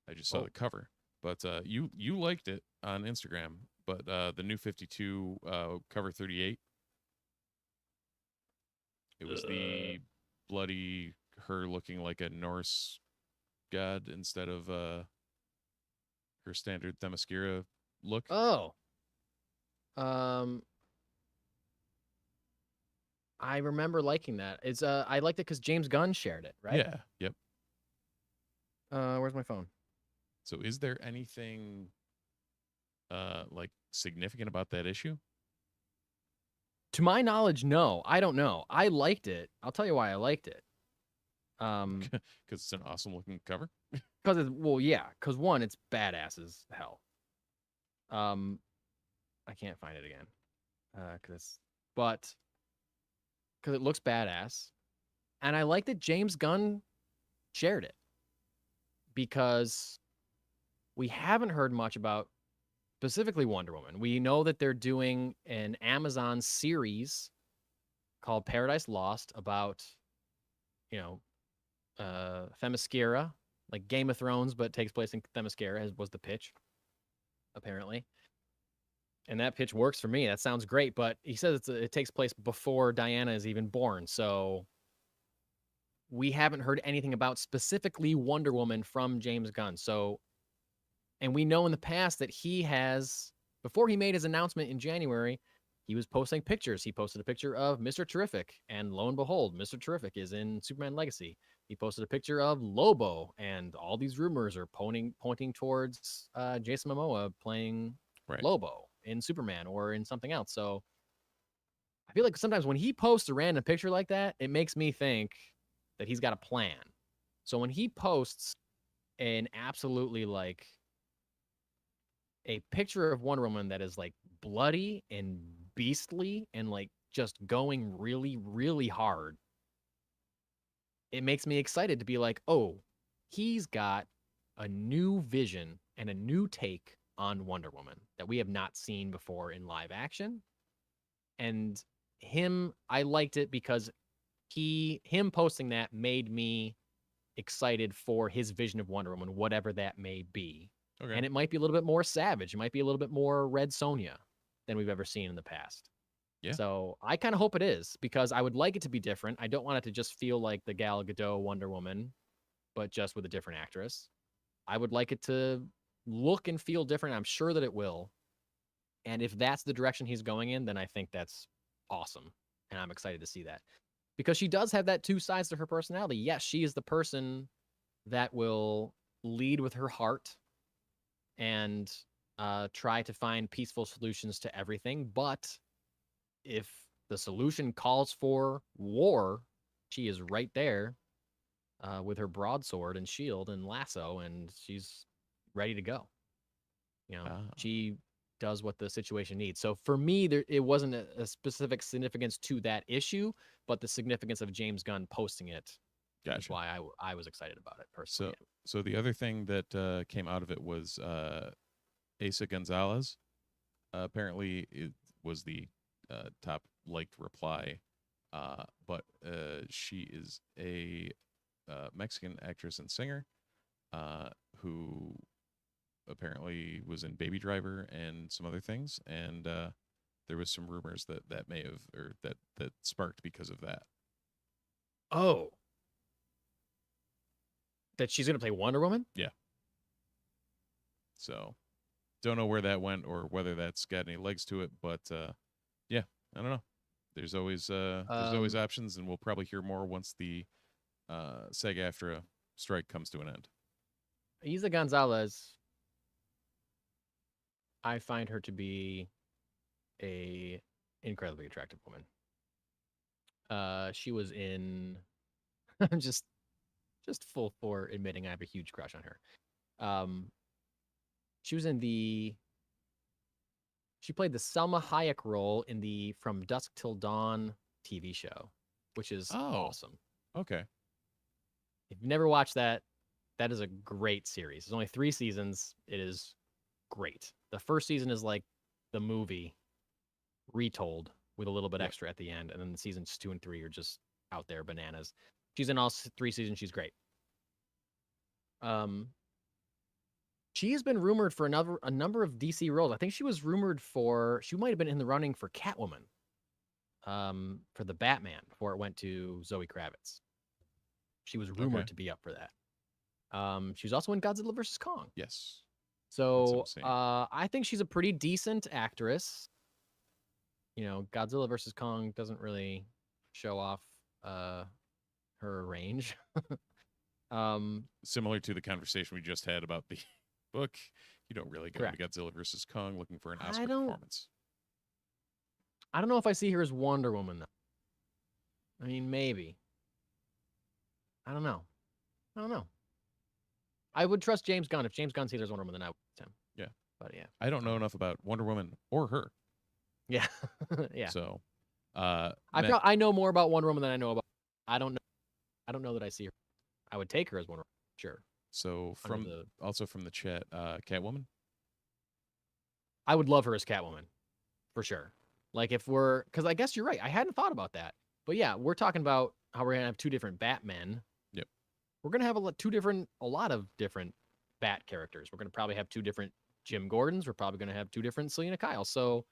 I just saw the cover. But you liked it on Instagram, but the new 52 cover 38. It was the bloody her looking like a Norse god instead of her standard Themyscira look. Oh. I remember liking that. It's I liked it because James Gunn shared it, right? Yeah. Yep. Where's my phone? So is there anything like significant about that issue? To my knowledge, no. I don't know. I liked it. I'll tell you why I liked it. Because it's an awesome looking cover. Because because one, it's badass as hell. I can't find it again. Because it looks badass, and I like that James Gunn shared it because we haven't heard much about specifically Wonder Woman. We know that they're doing an Amazon series called Paradise Lost about, Themyscira, like Game of Thrones, but takes place in Themyscira, was the pitch, apparently. And that pitch works for me. That sounds great, but he says it takes place before Diana is even born. So we haven't heard anything about specifically Wonder Woman from James Gunn. So, and we know in the past that he has, before he made his announcement in January, he was posting pictures. He posted a picture of Mr. Terrific, and lo and behold, Mr. Terrific is in Superman Legacy. He posted a picture of Lobo, and all these rumors are pointing towards Jason Momoa playing Lobo in Superman or in something else. So I feel like sometimes when he posts a random picture like that, it makes me think that he's got a plan. So when he posts an absolutely like a picture of Wonder Woman that is like bloody and beastly and like just going really, really hard, it makes me excited to be like, oh, he's got a new vision and a new take on Wonder Woman that we have not seen before in live action. And I liked it because him posting that made me excited for his vision of Wonder Woman, whatever that may be. Okay. And it might be a little bit more savage. It might be a little bit more Red Sonja than we've ever seen in the past. Yeah. So I kind of hope it is, because I would like it to be different. I don't want it to just feel like the Gal Gadot Wonder Woman, but just with a different actress. I would like it to look and feel different. I'm sure that it will. And if that's the direction he's going in, then I think that's awesome. And I'm excited to see that. Because she does have that two sides to her personality. Yes, she is the person that will lead with her heart and try to find peaceful solutions to everything. But if the solution calls for war, she is right there with her broadsword and shield and lasso, and she's ready to go. You know, she does what the situation needs. So for me, it wasn't a specific significance to that issue, but the significance of James Gunn posting it. Gotcha. Is why I was excited about it personally. So the other thing that came out of it was Asa Gonzalez. Apparently, it was the top liked reply, but she is a Mexican actress and singer who apparently was in Baby Driver and some other things, and there was some rumors that may have, or that sparked because of that. Oh, that she's gonna play Wonder Woman? Yeah. So, don't know where that went or whether that's got any legs to it, but yeah, I don't know. There's always options, and we'll probably hear more once the SAG-AFTRA strike comes to an end. Isa Gonzalez, I find her to be a incredibly attractive woman. She was in just full for admitting I have a huge crush on her. She was in she played the Selma Hayek role in the From Dusk Till Dawn TV show, which is awesome. Okay. If you've never watched that, that is a great series. There's only 3 seasons. It is great. The first season is like the movie retold with a little bit extra at the end, and then the seasons 2 and 3 are just out there bananas. She's in all 3 seasons. She's great. She has been rumored for a number of DC roles. I think she was rumored she might have been in the running for Catwoman, for the Batman before it went to Zoe Kravitz. She was rumored to be up for that. She was also in Godzilla vs. Kong. Yes. So I think she's a pretty decent actress. You know, Godzilla vs. Kong doesn't really show off her range. Similar to the conversation we just had about the book, you don't really go to Godzilla vs. Kong looking for an Oscar performance. I don't know if I see her as Wonder Woman, though. I mean, maybe. I don't know. I would trust James Gunn. If James Gunn sees her as Wonder Woman, then I would trust him. Yeah. But yeah. I don't know enough about Wonder Woman or her. Yeah. Yeah. So I know more about Wonder Woman than I know about. I don't know that I see her. I would take her as Wonder Woman. Sure. So from the chat, Catwoman? I would love her as Catwoman. For sure. Like because I guess you're right. I hadn't thought about that. But yeah, we're talking about how we're going to have 2 different Batmen. Yep. we're gonna have a lot of different Bat characters. We're gonna probably have 2 different Jim Gordons. We're probably gonna have 2 different Selena Kyles. So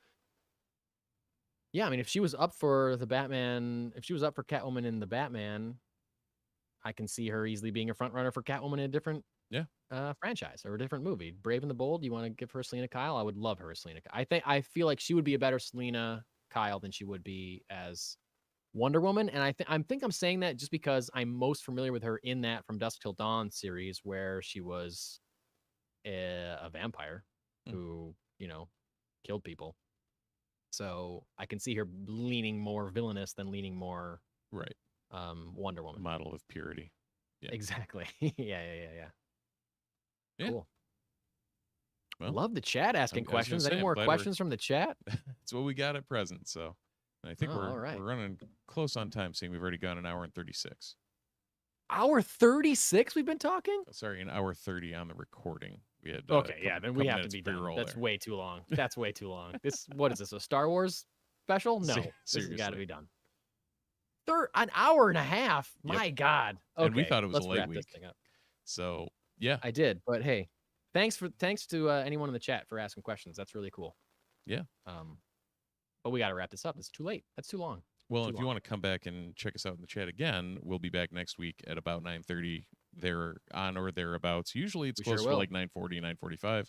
yeah, I mean, if she was up for the Batman, if she was up for Catwoman in the Batman, I can see her easily being a front runner for Catwoman in a different franchise or a different movie. Brave and the Bold. You want to give her Selena Kyle? I would love her as Selena Kyle. I feel like she would be a better Selena Kyle than she would be as Wonder Woman. And I think I'm saying that just because I'm most familiar with her in that From Dusk Till Dawn series where she was a vampire who, you know, killed people. So I can see her leaning more villainous than leaning more Wonder Woman. Model of purity. Yeah. Exactly. yeah. Yeah. Cool. Well, love the chat asking questions. Any more questions from the chat? That's what we got at present. So I think we're running close on time, seeing we've already gone an hour and 36. Hour 36 we've been talking? Sorry, an hour 30 on the recording. We had then we have to be done. That's way too long. That's way too long. What is this, a Star Wars special? No, this has got to be done. An hour and a half. My God. Okay, and we thought it was a late week. This thing up. So yeah, I did. But hey, thanks to anyone in the chat for asking questions. That's really cool. Yeah. But we got to wrap this up. It's too late. That's too long. Well, if you want to come back and check us out in the chat again, we'll be back next week at about 9:30. There on or thereabouts. Usually it's close to like 9:40, 9:45,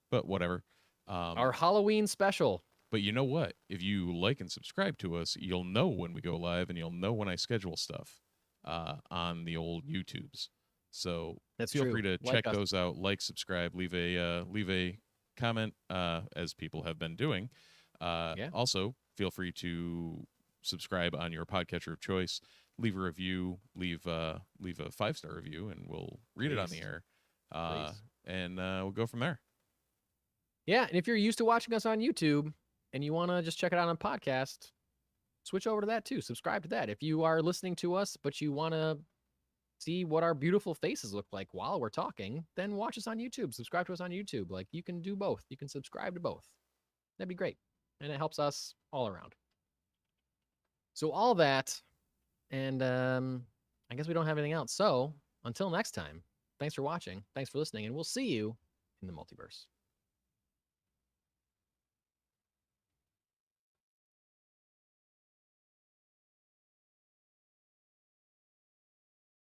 but whatever. Our Halloween special. But you know what? If you like and subscribe to us, you'll know when we go live, and you'll know when I schedule stuff on the old YouTubes. So feel free to check those out. Like, subscribe, leave a comment, as people have been doing. Also, feel free to subscribe on your podcatcher of choice. Leave a review. Leave a 5-star review, and we'll read it on the air. And we'll go from there. Yeah, and if you're used to watching us on YouTube and you want to just check it out on podcast, switch over to that too. Subscribe to that. If you are listening to us, but you want to see what our beautiful faces look like while we're talking, then watch us on YouTube. Subscribe to us on YouTube. Like, you can do both. You can subscribe to both. That'd be great. And it helps us all around. So all that, and I guess we don't have anything else. So until next time, thanks for watching. Thanks for listening. And we'll see you in the multiverse.